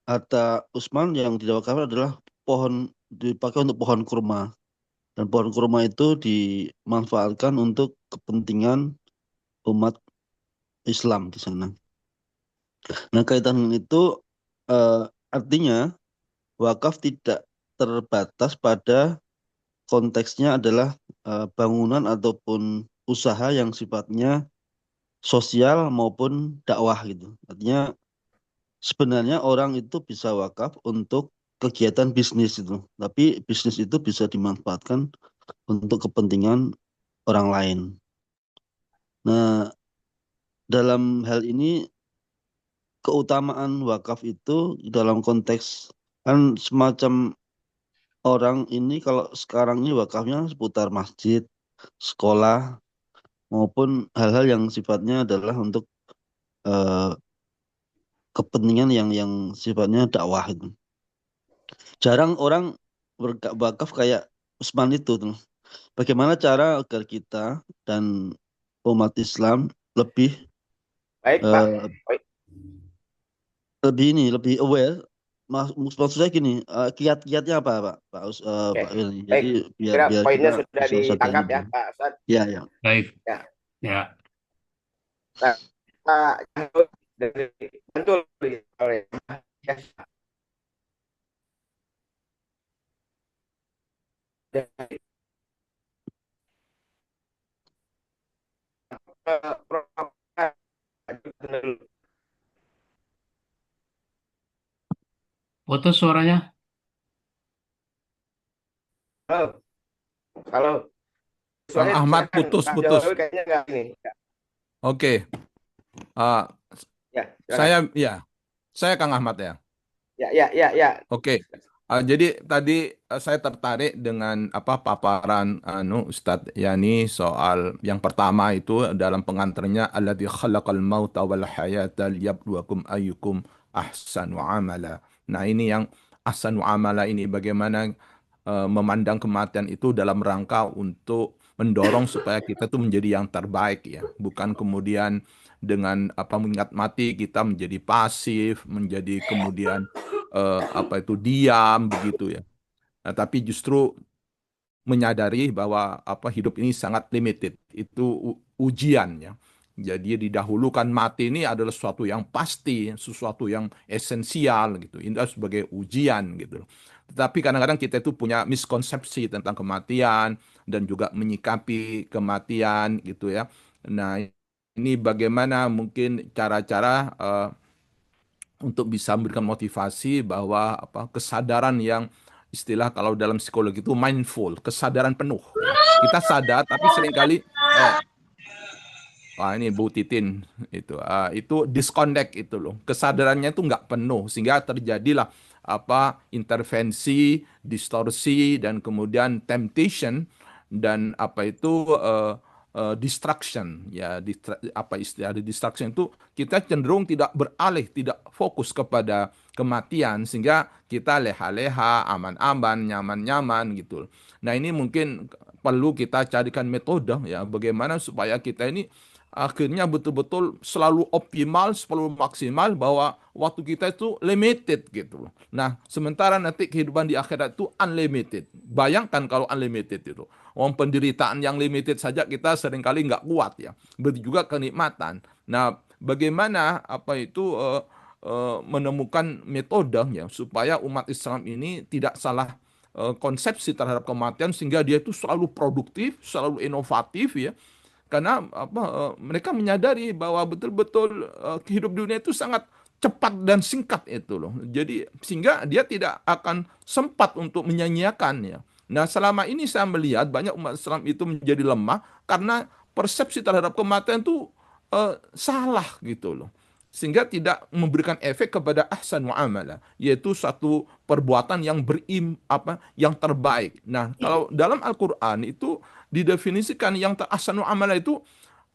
harta Utsman yang didakwakan adalah pohon dipakai untuk pohon kurma dan pohon kurma itu dimanfaatkan untuk kepentingan umat Islam di sana. Nah, kaitan dengan itu artinya wakaf tidak terbatas pada konteksnya adalah bangunan ataupun usaha yang sifatnya sosial maupun dakwah gitu. Artinya sebenarnya orang itu bisa wakaf untuk kegiatan bisnis itu, tapi bisnis itu bisa dimanfaatkan untuk kepentingan orang lain. Nah, dalam hal ini keutamaan wakaf itu dalam konteks kan semacam orang ini kalau sekarang ini wakafnya seputar masjid, sekolah maupun hal-hal yang sifatnya adalah untuk eh, kepentingan yang sifatnya dakwah itu. Jarang orang berwakaf kayak Usman itu tuh. Bagaimana cara agar kita dan umat Islam lebih Baik, Pak. eh, Baik. lebih aware. Maksud saya gini, kiat-kiatnya apa, Pak? Oke. Pak Willy. Jadi Baik. biar Kira biar kita poinnya sudah bisa sadar ditangkap juga. ya, Pak Ustadz. Ya, ya. Baik, Ya. ya. Nah, Pak Jahul dari Bantul ya. Dari, program Putus suaranya. halo, halo. Kang Suaranya Ahmad silakan Pak putus-putus. Jahul kayaknya nggak ini. Ya, Oke, ah, ya, silakan. saya Kang Ahmad ya. Ya, ya, ya, ya. Oke, jadi tadi saya tertarik dengan apa paparan Ustadz Yani soal yang pertama itu dalam pengantarnya alladzi khalaqal mauta wal hayata liyabluwakum ayyukum ahsanu amala. Nah, ini yang ahsanu amala ini bagaimana memandang kematian itu dalam rangka untuk mendorong supaya kita tuh menjadi yang terbaik ya, bukan kemudian dengan apa mengingat mati kita menjadi pasif, menjadi kemudian apa itu diam begitu ya. Nah, tapi justru menyadari bahwa apa hidup ini sangat limited, itu ujian ya. Jadi didahulukan mati ini adalah sesuatu yang pasti, sesuatu yang esensial gitu. Ini adalah sebagai ujian gitu. Tetapi kadang-kadang kita itu punya miskonsepsi tentang kematian dan juga menyikapi kematian gitu ya. Nah, ini bagaimana mungkin cara-cara untuk bisa memberikan motivasi bahwa apa kesadaran yang istilah kalau dalam psikologi itu mindful, kesadaran penuh ya. Kita sadar tapi seringkali eh wah ini Bu Titin itu disconnect itu loh. Kesadarannya itu nggak penuh sehingga terjadilah apa intervensi, distorsi dan kemudian temptation dan apa itu distraction ya, apa istilah distraction itu, kita cenderung tidak beralih, tidak fokus kepada kematian, sehingga kita leha-leha, aman-aman, nyaman-nyaman gitu. Nah, ini mungkin perlu kita carikan metode ya, bagaimana supaya kita ini akhirnya betul-betul selalu optimal, selalu maksimal, bahwa waktu kita itu limited gitu loh. Nah, sementara nanti kehidupan di akhirat itu unlimited. Bayangkan kalau unlimited itu. Penderitaan yang limited saja kita seringkali nggak kuat ya. Begitu juga kenikmatan. Nah, bagaimana menemukan metode ya supaya umat Islam ini tidak salah konsepsi terhadap kematian, sehingga dia itu selalu produktif, selalu inovatif ya. Karena mereka menyadari bahwa betul-betul hidup dunia itu sangat cepat dan singkat itu loh. Jadi sehingga dia tidak akan sempat untuk menyanyiakannya. Nah, selama ini saya melihat banyak umat Islam itu menjadi lemah karena persepsi terhadap kematian itu salah gitu loh. Sehingga tidak memberikan efek kepada ahsan muamalah, yaitu satu perbuatan yang yang terbaik. Nah, kalau dalam Al-Qur'an itu didefinisikan yang ahsan muamalah itu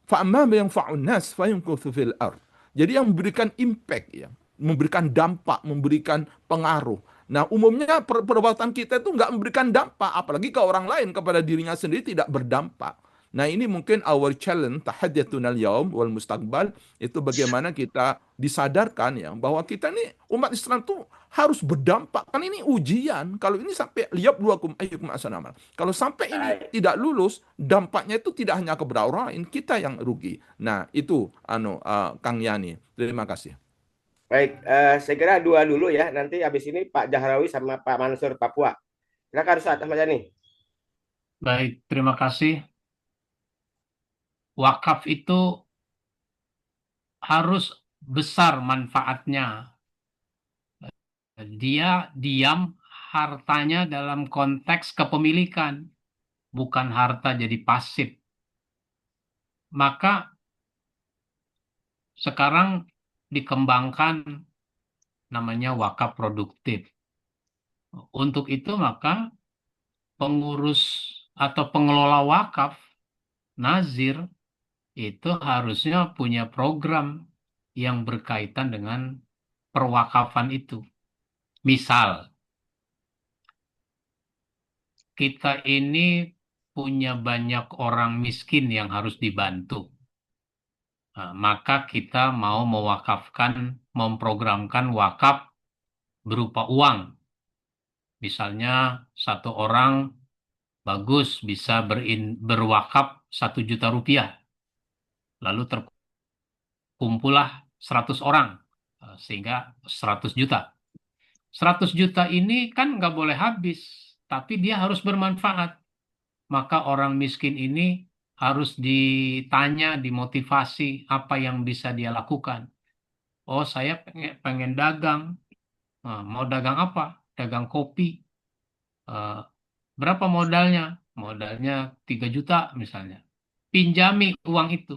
fa'amma yang fa'un nas fayumkuthu fil ard. Jadi yang memberikan impact ya, memberikan dampak, memberikan pengaruh. Nah, umumnya perbuatan kita itu nggak memberikan dampak, apalagi ke orang lain, kepada dirinya sendiri tidak berdampak. Nah, ini mungkin our challenge tahadyatunal yaum wal mustaqbal, itu bagaimana kita disadarkan ya bahwa kita ini umat Islam tuh harus berdampak. Kan ini ujian. Kalau ini sampai liyabluwakum ayyukum ahsanu amala. Kalau sampai ini tidak lulus, dampaknya itu tidak hanya kepada orang lain, kita yang rugi. Nah, itu Kang Yani. Terima kasih. Baik, saya kira dua dulu ya. Nanti habis ini Pak Jahrawi sama Pak Mansur Papua. Silakan Ustaz Ahmad Yani. Baik, terima kasih. Wakaf itu harus besar manfaatnya. Dia diam hartanya dalam konteks kepemilikan, bukan harta jadi pasif. Maka sekarang dikembangkan namanya wakaf produktif. Untuk itu maka pengurus atau pengelola wakaf, nazir, itu harusnya punya program yang berkaitan dengan perwakafan itu. Misal, kita ini punya banyak orang miskin yang harus dibantu. Nah, maka kita mau memprogramkan wakaf berupa uang. Misalnya satu orang bagus bisa berwakaf 1 juta rupiah. Lalu terkumpullah 100 orang, sehingga 100 juta. 100 juta ini kan nggak boleh habis, tapi dia harus bermanfaat. Maka orang miskin ini harus ditanya, dimotivasi apa yang bisa dia lakukan. Oh, saya pengen dagang. Nah, mau dagang apa? Dagang kopi. Berapa modalnya? Modalnya 3 juta misalnya. Pinjami uang itu.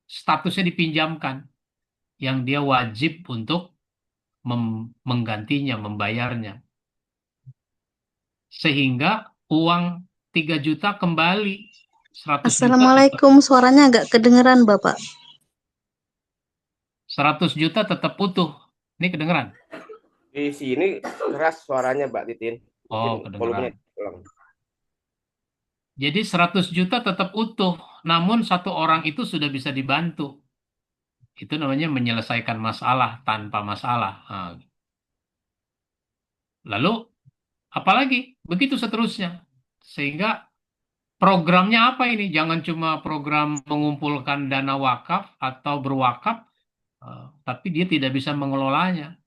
Statusnya dipinjamkan. Yang dia wajib untuk menggantinya, membayarnya. Sehingga uang 3 juta kembali. 100 Assalamualaikum, suaranya agak kedengeran Bapak. 100 juta tetap utuh. Ini kedengeran? Di sini keras suaranya Mbak Titin. Oh, kedengeran. Jadi 100 juta tetap utuh, namun satu orang itu sudah bisa dibantu. Itu namanya menyelesaikan masalah tanpa masalah. Nah. Lalu, apalagi? Begitu seterusnya. Sehingga programnya apa ini? Jangan cuma program mengumpulkan dana wakaf atau berwakaf, tapi dia tidak bisa mengelolanya.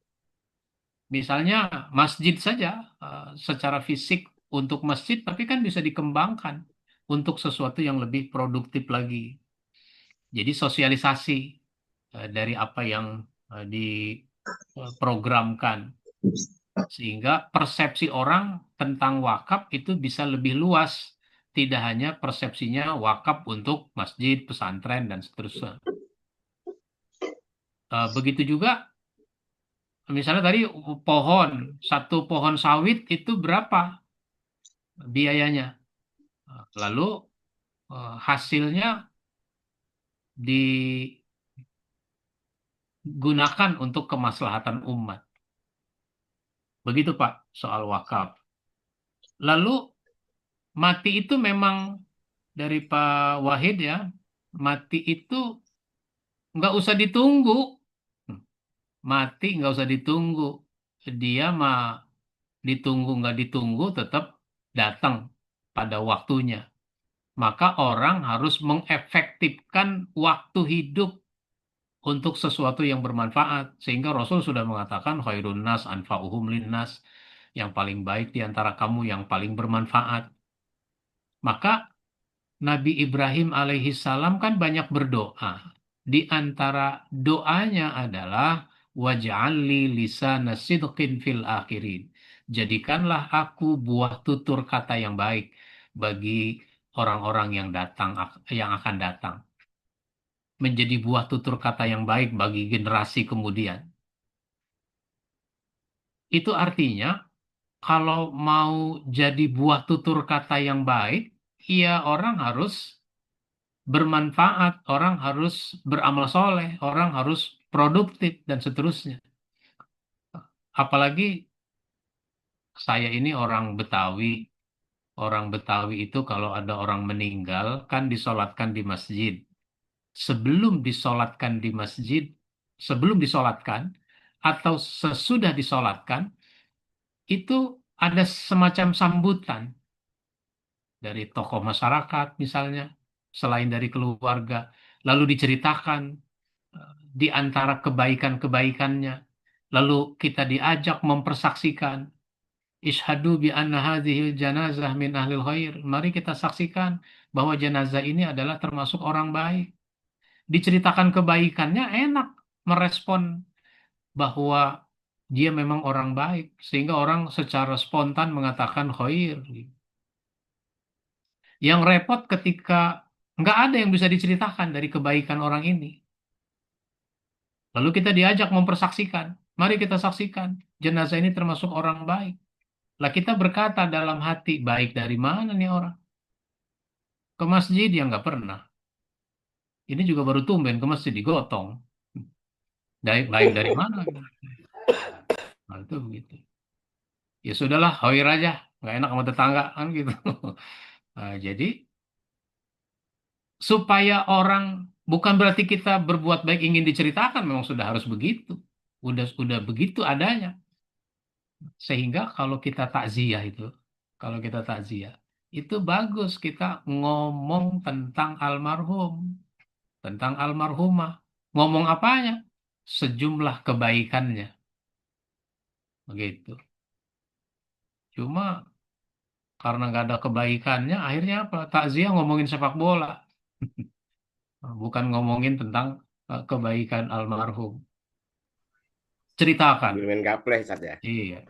Misalnya masjid saja, secara fisik untuk masjid, tapi kan bisa dikembangkan untuk sesuatu yang lebih produktif lagi. Jadi sosialisasi dari apa yang diprogramkan, sehingga persepsi orang tentang wakaf itu bisa lebih luas, tidak hanya persepsinya wakaf untuk masjid, pesantren, dan seterusnya. Begitu juga, misalnya tadi satu pohon sawit itu berapa biayanya? Lalu hasilnya digunakan untuk kemaslahatan umat. Begitu Pak, soal wakaf. Lalu mati itu memang dari Pak Wahid ya, mati itu nggak usah ditunggu. Mati nggak usah ditunggu. Dia mah ditunggu nggak ditunggu tetap datang pada waktunya. Maka orang harus mengefektifkan waktu hidup untuk sesuatu yang bermanfaat. Sehingga Rasul sudah mengatakan khairun nas anfa'uhum linnas. Yang paling baik di antara kamu yang paling bermanfaat. Maka Nabi Ibrahim alaihi salam kan banyak berdoa. Di antara doanya adalah waj'alli lisana sidqin fil akhirin. Jadikanlah aku buah tutur kata yang baik bagi orang-orang yang yang akan datang. Menjadi buah tutur kata yang baik bagi generasi kemudian. Itu artinya kalau mau jadi buah tutur kata yang baik, ya orang harus bermanfaat, orang harus beramal soleh, orang harus produktif, dan seterusnya. Apalagi saya ini orang Betawi. Orang Betawi itu kalau ada orang meninggal, kan disolatkan di masjid. Sebelum disolatkan di masjid, sebelum disolatkan, atau sesudah disolatkan, itu ada semacam sambutan dari tokoh masyarakat misalnya, selain dari keluarga. Lalu diceritakan di antara kebaikan-kebaikannya. Lalu kita diajak mempersaksikan. Ishadu bi anna hadhil janazah min ahlil khair. Mari kita saksikan bahwa jenazah ini adalah termasuk orang baik. Diceritakan kebaikannya, enak merespon bahwa dia memang orang baik. Sehingga orang secara spontan mengatakan khair. Yang repot ketika nggak ada yang bisa diceritakan dari kebaikan orang ini. Lalu kita diajak mempersaksikan. Mari kita saksikan. Jenazah ini termasuk orang baik. Lah kita berkata dalam hati, baik dari mana nih orang? Ke masjid yang nggak pernah. Ini juga baru tumben ke masjid digotong. Baik dari mana? Nah, itu begitu. Ya sudahlah, hoir aja. Nggak enak sama tetangga kan gitu. Nah, jadi supaya orang, bukan berarti kita berbuat baik ingin diceritakan, memang sudah harus begitu. Udah begitu adanya. Sehingga kalau kita takziah, itu bagus kita ngomong tentang almarhum, tentang almarhumah. Ngomong apanya? Sejumlah kebaikannya. Begitu. Cuma karena nggak ada kebaikannya, akhirnya apa? Takziah ngomongin sepak bola. Bukan ngomongin tentang kebaikan almarhum. Ceritakan. Sambil main gaple Ustaz ya. Iya,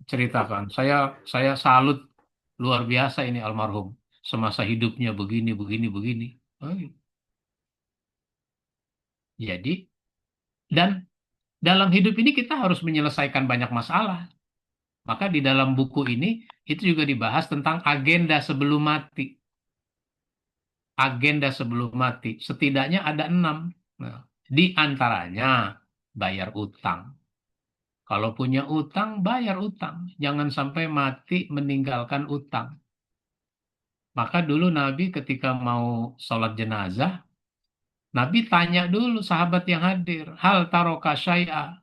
ceritakan. Saya salut luar biasa ini almarhum. Semasa hidupnya begini, begini, begini. Oh, iya. Jadi, dan dalam hidup ini kita harus menyelesaikan banyak masalah. Maka di dalam buku ini, itu juga dibahas tentang agenda sebelum mati. Agenda sebelum mati. Setidaknya ada 6. Nah, di antaranya, bayar utang. Kalau punya utang, bayar utang. Jangan sampai mati meninggalkan utang. Maka dulu Nabi ketika mau sholat jenazah, Nabi tanya dulu sahabat yang hadir, hal taroka syai'a,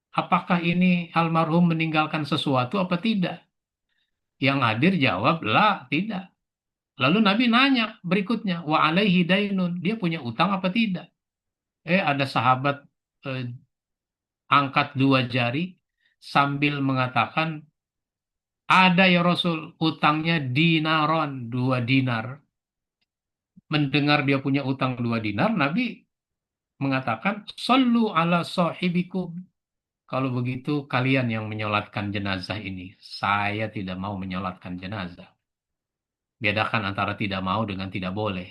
apakah ini almarhum meninggalkan sesuatu apa tidak? Yang hadir jawab, lah, tidak. Lalu Nabi nanya berikutnya, wa alaihi dainun, dia punya utang apa tidak? Ada sahabat eh, angkat 2 jari sambil mengatakan, ada ya Rasul, utangnya dinaron, 2 dinar. Mendengar dia punya utang 2 dinar, Nabi mengatakan, sallu ala sahibikum. Kalau begitu kalian yang menyolatkan jenazah ini. Saya tidak mau menyolatkan jenazah. Bedakan antara tidak mau dengan tidak boleh.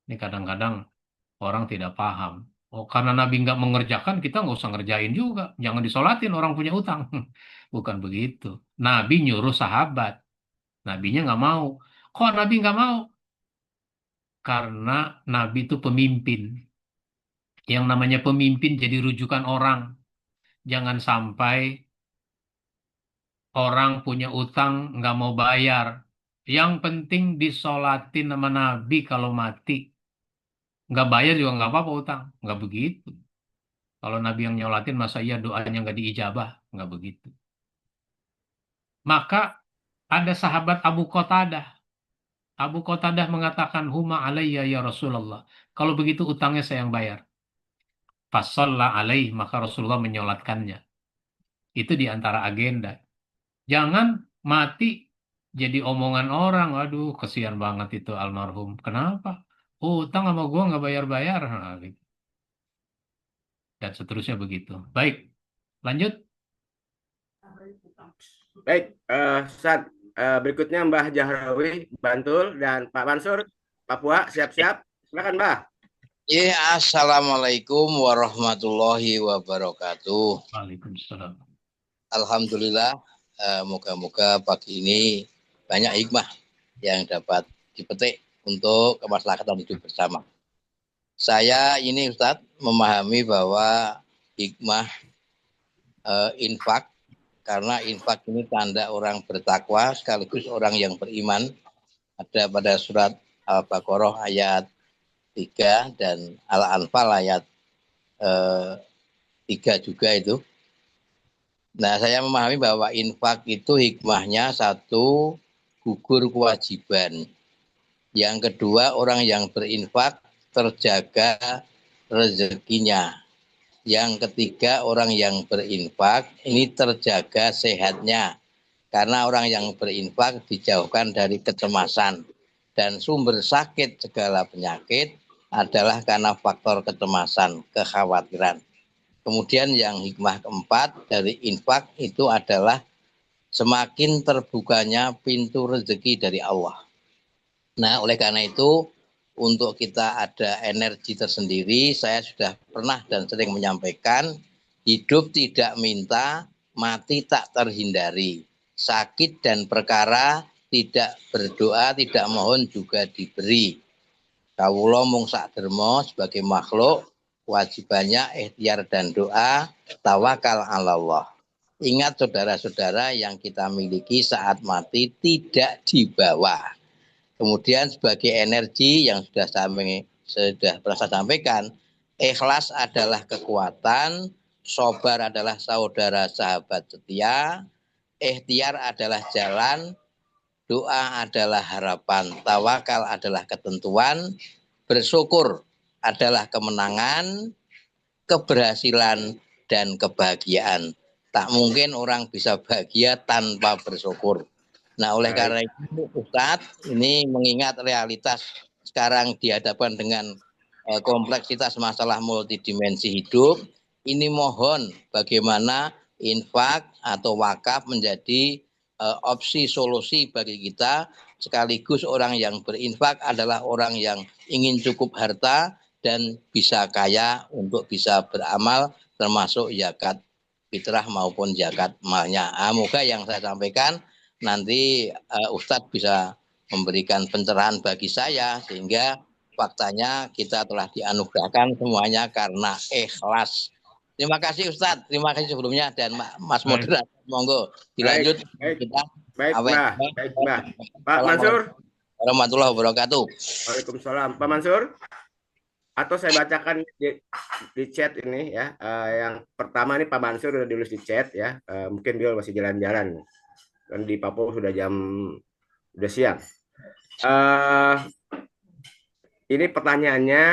Ini kadang-kadang orang tidak paham. Oh, karena Nabi nggak mengerjakan, kita nggak usah ngerjain juga. Jangan disolatin orang punya utang. Bukan begitu. Nabi nyuruh sahabat. Nabinya nggak mau. Kok Nabi nggak mau? karena Nabi itu pemimpin. Yang namanya pemimpin jadi rujukan orang. Jangan sampai orang punya utang nggak mau bayar. Yang penting disolatin sama Nabi kalau mati. Nggak bayar juga nggak apa-apa utang. Nggak begitu. Kalau Nabi yang nyolatin masa iya doanya nggak diijabah. Nggak begitu. Maka ada sahabat Abu Qatadah. Abu Qatadah mengatakan, Huma alayya ya Rasulullah. Kalau begitu utangnya saya yang bayar. Fasalla alaih, maka Rasulullah menyolatkannya. Itu di antara agenda. Jangan mati jadi omongan orang. Aduh, kesian banget itu almarhum. Kenapa? Oh, utang sama gua nggak bayar-bayar. Nah, gitu. Dan seterusnya begitu. Baik, lanjut. Baik, Ustaz. Berikutnya Mbah Jahrawi, Bantul, dan Pak Mansur, Papua, siap-siap. Silakan, Mbah. Ya, assalamualaikum warahmatullahi wabarakatuh. Waalaikumsalam. Alhamdulillah, moga-moga pagi ini banyak hikmah yang dapat dipetik untuk kemaslahatan hidup bersama. Saya ini Ustadz memahami bahwa hikmah infak, karena infak ini tanda orang bertakwa sekaligus orang yang beriman. Ada pada surat Al-Baqarah ayat 3 dan Al-Anfal ayat 3 juga itu. Nah, saya memahami bahwa infak itu hikmahnya satu, gugur kewajiban. Yang kedua, orang yang berinfak terjaga rezekinya. Yang ketiga, orang yang berinfak ini terjaga sehatnya. Karena orang yang berinfak dijauhkan dari kecemasan. Dan sumber sakit segala penyakit adalah karena faktor kecemasan, kekhawatiran. Kemudian yang hikmah keempat dari infak itu adalah semakin terbukanya pintu rezeki dari Allah. Nah, oleh karena itu, untuk kita ada energi tersendiri, saya sudah pernah dan sering menyampaikan, hidup tidak minta, mati tak terhindari. Sakit dan perkara tidak berdoa, tidak mohon juga diberi. Kawula mung sak derma sebagai makhluk, kewajibannya ikhtiar dan doa, tawakal ala Allah. Ingat saudara-saudara yang kita miliki saat mati tidak dibawa. Kemudian sebagai energi yang sudah pernah saya sampaikan, ikhlas adalah kekuatan, sabar adalah saudara sahabat setia, ikhtiar adalah jalan, doa adalah harapan, tawakal adalah ketentuan, bersyukur adalah kemenangan, keberhasilan, dan kebahagiaan. Tak mungkin orang bisa bahagia tanpa bersyukur. Nah, oleh karena itu, Ustadz, ini mengingat realitas sekarang dihadapkan dengan kompleksitas masalah multidimensi hidup, ini mohon bagaimana infak atau wakaf menjadi opsi solusi bagi kita, sekaligus orang yang berinfak adalah orang yang ingin cukup harta dan bisa kaya untuk bisa beramal, termasuk zakat fitrah maupun zakat malnya. Moga yang saya sampaikan nanti Ustadz bisa memberikan pencerahan bagi saya, sehingga faktanya kita telah dianugerahkan semuanya karena ikhlas. Terima kasih Ustadz, terima kasih sebelumnya, dan Mas Moderator, monggo dilanjut. Baik, Mbah. Baik, Mbah. Pak Mansur. Warahmatullahi wabarakatuh. Waalaikumsalam. Pak Mansur, atau saya bacakan di chat ini ya. Yang pertama ini Pak Mansur udah ditulis di chat ya. Mungkin dia masih jalan-jalan. Kan di Papua sudah siang. Ini pertanyaannya,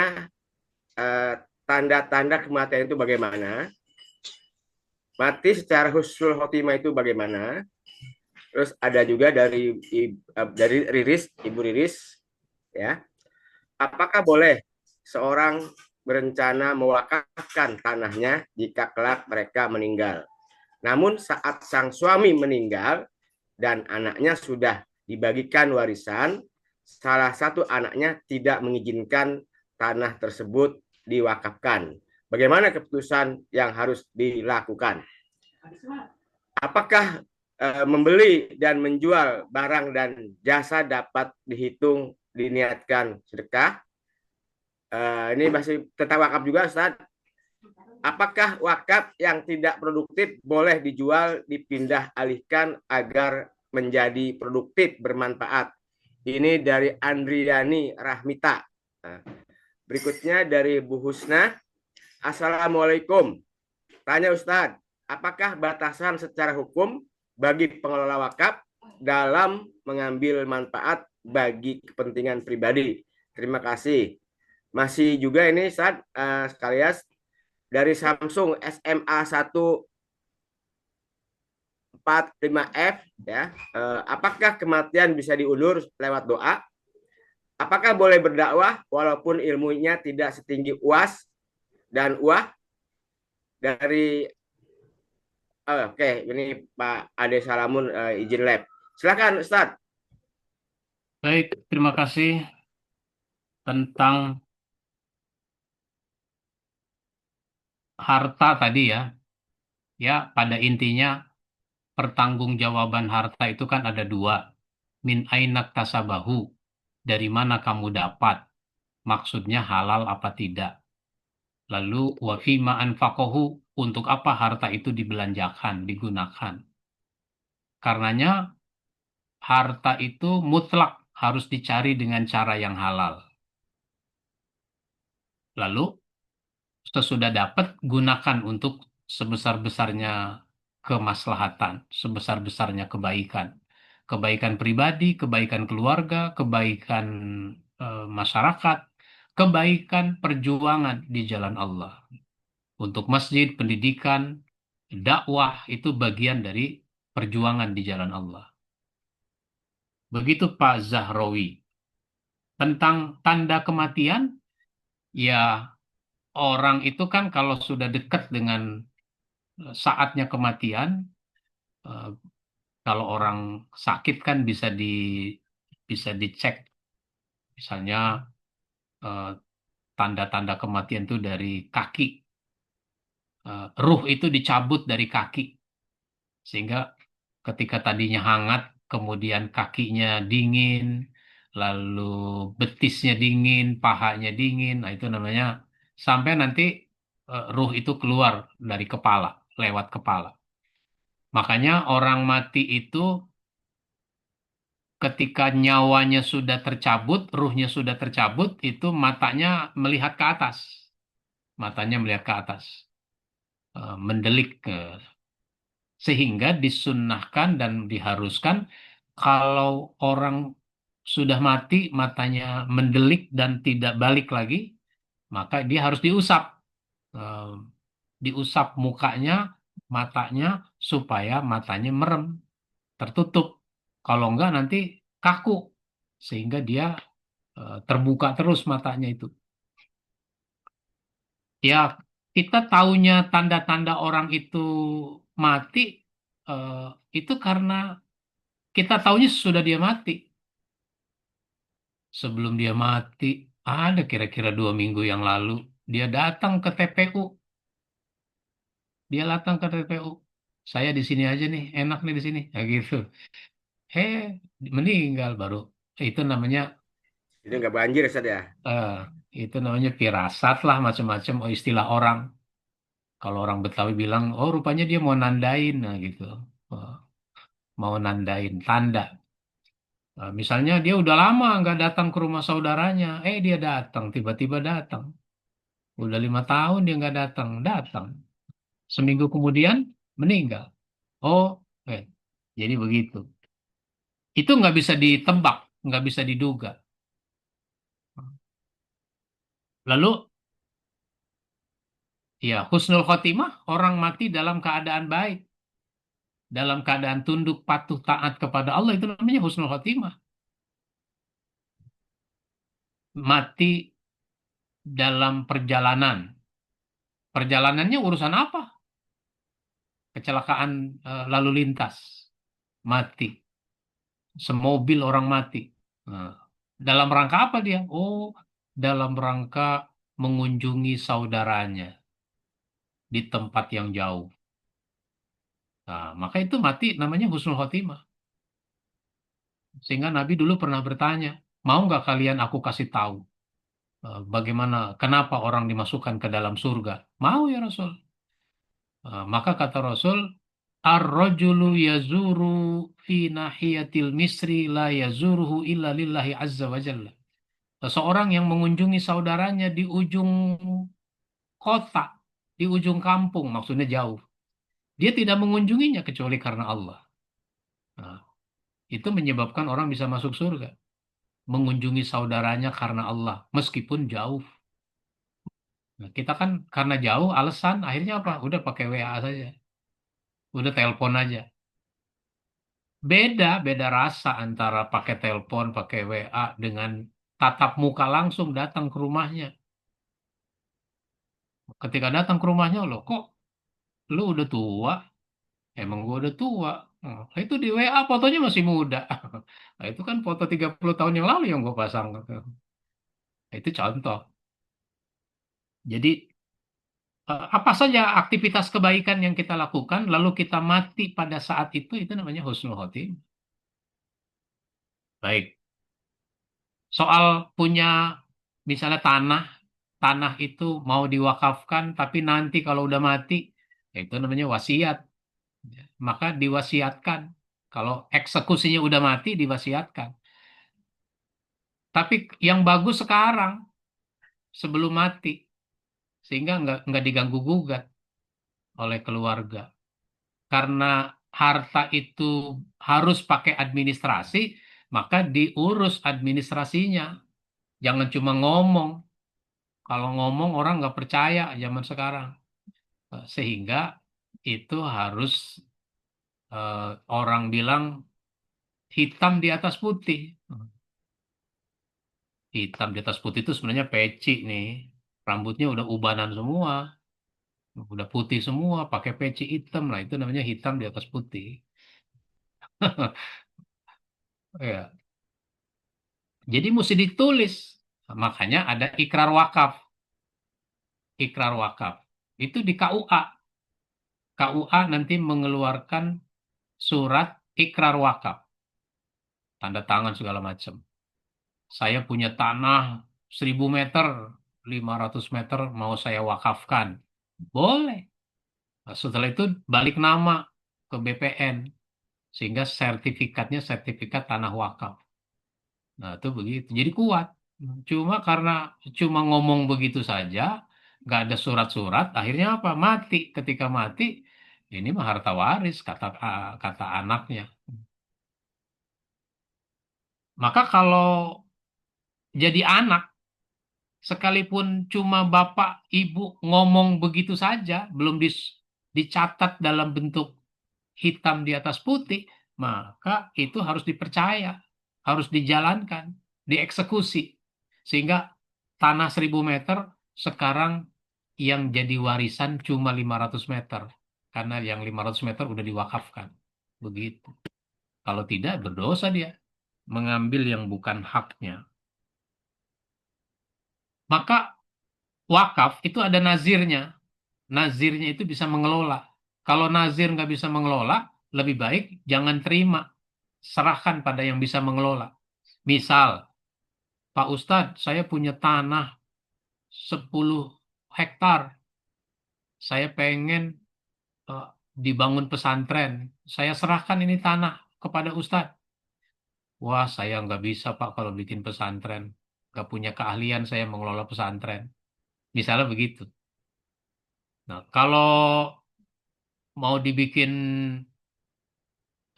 tanda-tanda kematian itu bagaimana? Mati secara husnul khotimah itu bagaimana? Terus ada juga dari Riris, Ibu Riris, ya. Apakah boleh seorang berencana mewakafkan tanahnya jika kelak mereka meninggal? Namun saat sang suami meninggal dan anaknya sudah dibagikan warisan, salah satu anaknya tidak mengizinkan tanah tersebut diwakafkan. Bagaimana keputusan yang harus dilakukan? Apakah membeli dan menjual barang dan jasa dapat dihitung diniatkan sedekah? Ini masih tentang wakaf juga, Ustaz. Apakah wakaf yang tidak produktif boleh dijual, dipindah alihkan agar menjadi produktif, bermanfaat? Ini dari Andriani Rahmita. Nah, berikutnya dari Bu Husna. Assalamualaikum. Tanya Ustadz, apakah batasan secara hukum bagi pengelola wakaf dalam mengambil manfaat bagi kepentingan pribadi? Terima kasih. Masih juga ini Ustadz, sekalian dari Samsung SMA 145F ya. Apakah kematian bisa diundur lewat doa? Apakah boleh berdakwah walaupun ilmunya tidak setinggi UAS dan UAH? Dari Oke, ini Pak Ade Salamun izin lab. Silakan Ustadz. Baik, terima kasih tentang harta tadi ya. Ya, pada intinya pertanggungjawaban harta itu kan ada dua. Min ainak tasabahu. Dari mana kamu dapat? Maksudnya halal apa tidak. Lalu wafima anfaqohu. Untuk apa harta itu dibelanjakan, digunakan. Karenanya harta itu mutlak harus dicari dengan cara yang halal. Lalu sesudah dapat gunakan untuk sebesar-besarnya kemaslahatan, sebesar-besarnya kebaikan. Kebaikan pribadi, kebaikan keluarga, kebaikan masyarakat, kebaikan perjuangan di jalan Allah. Untuk masjid, pendidikan, dakwah itu bagian dari perjuangan di jalan Allah. Begitu Pak Zahrawi. Tentang tanda kematian, ya orang itu kan kalau sudah dekat dengan saatnya kematian, kalau orang sakit kan bisa dicek, misalnya eh, tanda-tanda kematian itu dari kaki. Ruh itu dicabut dari kaki, sehingga ketika tadinya hangat, kemudian kakinya dingin, lalu betisnya dingin, pahanya dingin, nah itu namanya sampai nanti ruh itu keluar dari kepala, lewat kepala. Makanya orang mati itu ketika nyawanya sudah tercabut, ruhnya sudah tercabut, itu matanya melihat ke atas. Matanya melihat ke atas. Mendelik ke. Sehingga disunnahkan dan diharuskan kalau orang sudah mati, matanya mendelik dan tidak balik lagi, maka dia harus diusap. Eh, Diusap mukanya, matanya, supaya matanya merem, tertutup. Kalau enggak nanti kaku, sehingga dia terbuka terus matanya itu. Ya, kita taunya tanda-tanda orang itu mati, eh, itu karena kita taunya sudah dia mati. Sebelum dia mati, ada kira-kira 2 minggu yang lalu, dia datang ke TPU. Dia datang ke TPU. Saya di sini aja nih, enak nih di sini. Ya gitu. Eh, meninggal baru. Itu namanya Jadi nggak banjir Ustadz ya. eh, itu namanya firasat lah macam-macam. Oh, istilah orang. Kalau orang Betawi bilang, oh rupanya dia mau nandain, nah gitu. Oh, mau nandain tanda. Misalnya dia udah lama nggak datang ke rumah saudaranya, dia datang, tiba-tiba datang. Udah 5 tahun dia nggak datang, datang. Seminggu kemudian meninggal. Oh, eh, jadi begitu. Itu nggak bisa ditebak, nggak bisa diduga. Lalu, ya husnul khotimah, orang mati dalam keadaan baik, dalam keadaan tunduk patuh taat kepada Allah, itu namanya husnul khotimah. Mati dalam perjalanan. Perjalanannya urusan apa? Kecelakaan lalu lintas, mati. Semobil orang mati. Nah, dalam rangka apa dia? Oh, dalam rangka mengunjungi saudaranya di tempat yang jauh. Nah, maka itu mati namanya husnul khotimah. Sehingga Nabi dulu pernah bertanya, mau nggak kalian aku kasih tahu? Bagaimana, kenapa orang dimasukkan ke dalam surga? Mau ya Rasul. Maka kata Rasul, ar-rajulu yazuru fi nahiyatil misri la yazuruhu illa lillahi azza wa jalla. Seseorang yang mengunjungi saudaranya di ujung kota, di ujung kampung, maksudnya jauh. Dia tidak mengunjunginya kecuali karena Allah. Nah, itu menyebabkan orang bisa masuk surga. Mengunjungi saudaranya karena Allah, meskipun jauh. Nah, kita kan karena jauh, alasan akhirnya apa? Udah pakai WA saja. Udah telepon aja. Beda rasa antara pakai telepon, pakai WA dengan tatap muka langsung datang ke rumahnya. Ketika datang ke rumahnya, loh kok lu udah tua? Emang gua udah tua. Itu di WA fotonya masih muda. Nah, itu kan foto 30 tahun yang lalu yang gua pasang. Itu contoh. Jadi apa saja aktivitas kebaikan yang kita lakukan, lalu kita mati pada saat itu namanya husnul khotimah. Baik. Soal punya misalnya tanah itu mau diwakafkan, tapi nanti kalau udah mati, ya itu namanya wasiat. Maka diwasiatkan. Kalau eksekusinya udah mati, diwasiatkan. Tapi yang bagus sekarang, sebelum mati, sehingga nggak diganggu gugat oleh keluarga. Karena harta itu harus pakai administrasi, maka diurus administrasinya. Jangan cuma ngomong. Kalau ngomong orang nggak percaya zaman sekarang. Sehingga itu harus orang bilang hitam di atas putih. Hitam di atas putih itu sebenarnya peci nih. Rambutnya udah ubanan semua. Udah putih semua, pakai peci hitam lah. Itu namanya hitam di atas putih. Ya. Jadi mesti ditulis. Makanya ada ikrar wakaf. Ikrar wakaf. Itu di KUA. KUA nanti mengeluarkan surat ikrar wakaf. Tanda tangan segala macam. Saya punya tanah 1000 meter, 500 meter mau saya wakafkan. Boleh. Nah, setelah itu balik nama ke BPN. Sehingga sertifikatnya sertifikat tanah wakaf. Nah, itu begitu. Jadi kuat. Karena cuma ngomong begitu saja, nggak ada surat-surat, akhirnya apa? Mati. Ketika mati, ini mah harta waris, kata anaknya. Maka kalau jadi anak, sekalipun cuma bapak ibu ngomong begitu saja, belum dicatat dalam bentuk hitam di atas putih, maka itu harus dipercaya, harus dijalankan, dieksekusi. Sehingga tanah 1000 meter sekarang yang jadi warisan cuma 500 meter. Karena yang 500 meter udah diwakafkan. Begitu. Kalau tidak, berdosa dia. Mengambil yang bukan haknya. Maka wakaf itu ada nazirnya. Nazirnya itu bisa mengelola. Kalau nazir nggak bisa mengelola, lebih baik jangan terima. Serahkan pada yang bisa mengelola. Misal, Pak Ustadz, saya punya tanah 10 hektar. Saya pengen eh, dibangun pesantren. Saya serahkan ini tanah kepada Ustadz. Wah, saya nggak bisa Pak kalau bikin pesantren. Nggak punya keahlian saya mengelola pesantren. Misalnya begitu. Nah, kalau mau dibikin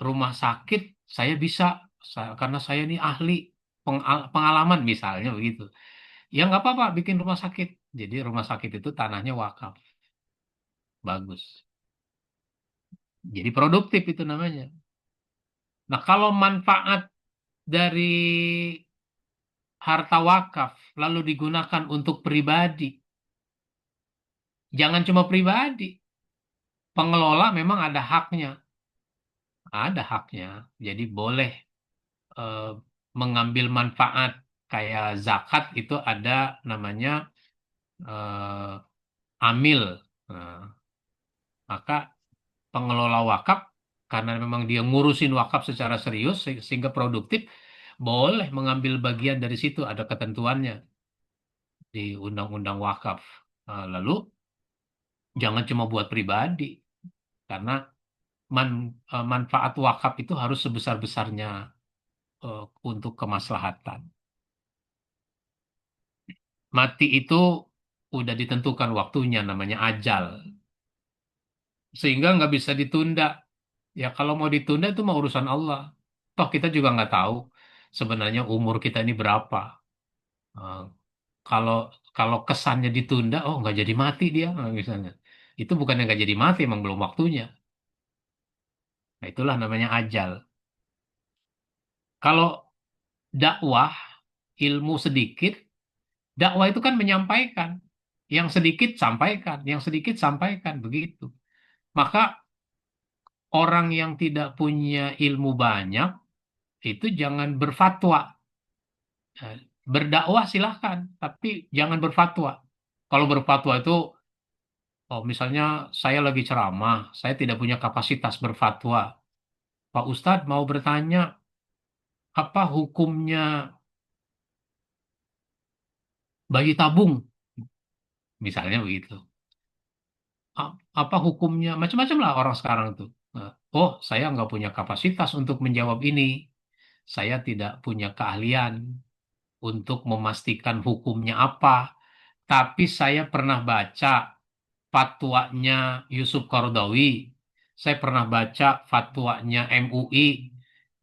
rumah sakit, saya bisa. Karena saya ini ahli pengalaman misalnya begitu. Ya nggak apa-apa bikin rumah sakit. Jadi rumah sakit itu tanahnya wakaf. Bagus. Jadi produktif itu namanya. Nah, kalau manfaat dari harta wakaf lalu digunakan untuk pribadi, jangan cuma pribadi. Pengelola memang ada haknya. Ada haknya. Jadi boleh eh, mengambil manfaat kayak zakat itu ada namanya amil. Nah, maka pengelola wakaf karena memang dia ngurusin wakaf secara serius sehingga produktif boleh mengambil bagian dari situ ada ketentuannya. di Undang-Undang Wakaf. Lalu jangan cuma buat pribadi, karena manfaat wakaf itu harus sebesar-besarnya untuk kemaslahatan. Mati itu udah ditentukan waktunya, namanya ajal. Sehingga nggak bisa ditunda. Ya kalau mau ditunda itu mau urusan Allah. Toh kita juga nggak tahu sebenarnya umur kita ini berapa. Eh, kalau kalau kesannya ditunda, oh nggak jadi mati dia, misalnya. Itu bukannya nggak jadi mati, emang belum waktunya. Nah itulah namanya ajal. Kalau dakwah, ilmu sedikit, dakwah itu kan menyampaikan. Yang sedikit sampaikan, yang sedikit sampaikan, begitu. Maka orang yang tidak punya ilmu banyak, itu jangan berfatwa. Nah, berdakwah silahkan, tapi jangan berfatwa. Kalau berfatwa itu, oh misalnya saya lagi ceramah, saya tidak punya kapasitas berfatwa. Pak Ustadz mau bertanya, apa hukumnya bayi tabung? Misalnya begitu. Apa hukumnya? Macam-macam lah orang sekarang itu. Nah, oh, saya nggak punya kapasitas untuk menjawab ini. Saya tidak punya keahlian untuk memastikan hukumnya apa. Tapi saya pernah baca fatwanya Yusuf Qaradawi. Saya pernah baca fatwanya MUI.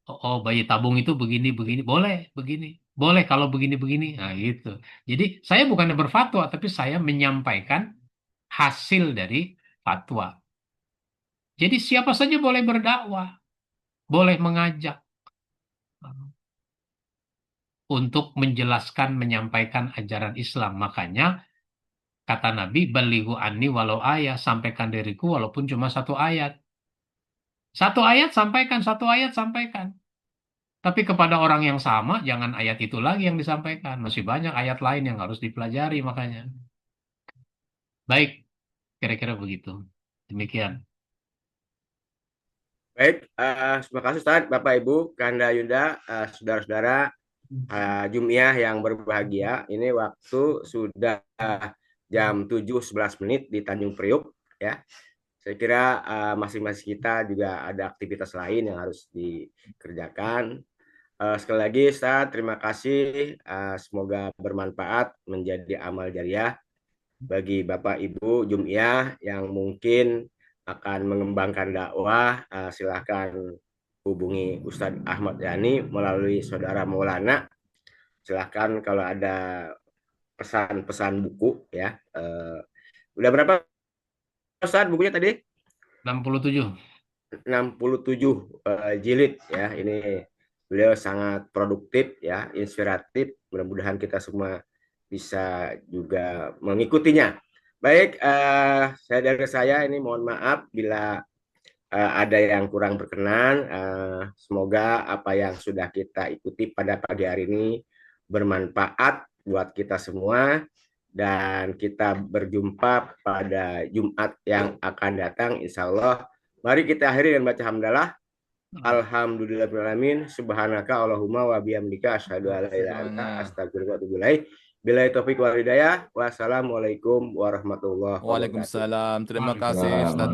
Oh, oh, bayi tabung itu begini, begini. Boleh, begini. Boleh kalau begini, begini. Nah, gitu. Jadi saya bukannya berfatwa, tapi saya menyampaikan hasil dari fatwa. Jadi siapa saja boleh berdakwah, boleh mengajak untuk menjelaskan, menyampaikan ajaran Islam. Makanya kata Nabi, balighu anni walau ayat, sampaikan dariku walaupun cuma satu ayat. Satu ayat sampaikan, satu ayat sampaikan. Tapi kepada orang yang sama, jangan ayat itu lagi yang disampaikan. Masih banyak ayat lain yang harus dipelajari makanya. Baik, kira-kira begitu. Demikian. Baik, terima kasih Ustaz, Bapak Ibu, Kanda Yuda, saudara-saudara Jumiah yang berbahagia. Ini waktu sudah jam 7.11 di Tanjung Priuk ya. Saya kira masing-masing kita juga ada aktivitas lain yang harus dikerjakan. Sekali lagi Ustaz, terima kasih. Semoga bermanfaat menjadi amal jariah bagi Bapak Ibu Jumiah yang mungkin akan mengembangkan dakwah. Silahkan hubungi Ustadz Ahmad Yani melalui Saudara Maulana. Silahkan kalau ada pesan-pesan buku ya. Udah berapa Ustadz bukunya tadi? 67. 67 jilid ya. Ini beliau sangat produktif ya, inspiratif. Mudah-mudahan kita semua bisa juga mengikutinya. Baik, dari saya ini mohon maaf bila ada yang kurang berkenan. Semoga apa yang sudah kita ikuti pada pagi hari ini bermanfaat buat kita semua. Dan kita berjumpa pada Jumat yang akan datang, insya Allah. Mari kita akhiri dengan baca hamdalah. Alhamdulillahirrahmanirrahim. Subhanaka Allahumma wa bihamdika asyhadu an la ilaha illa anta astaghfiruka wa atubu ilaik. Billahi taufik wal hidayah. Wassalamualaikum warahmatullahi wabarakatuh. Waalaikumsalam. Terima kasih Waalaikumsalam. Ustaz.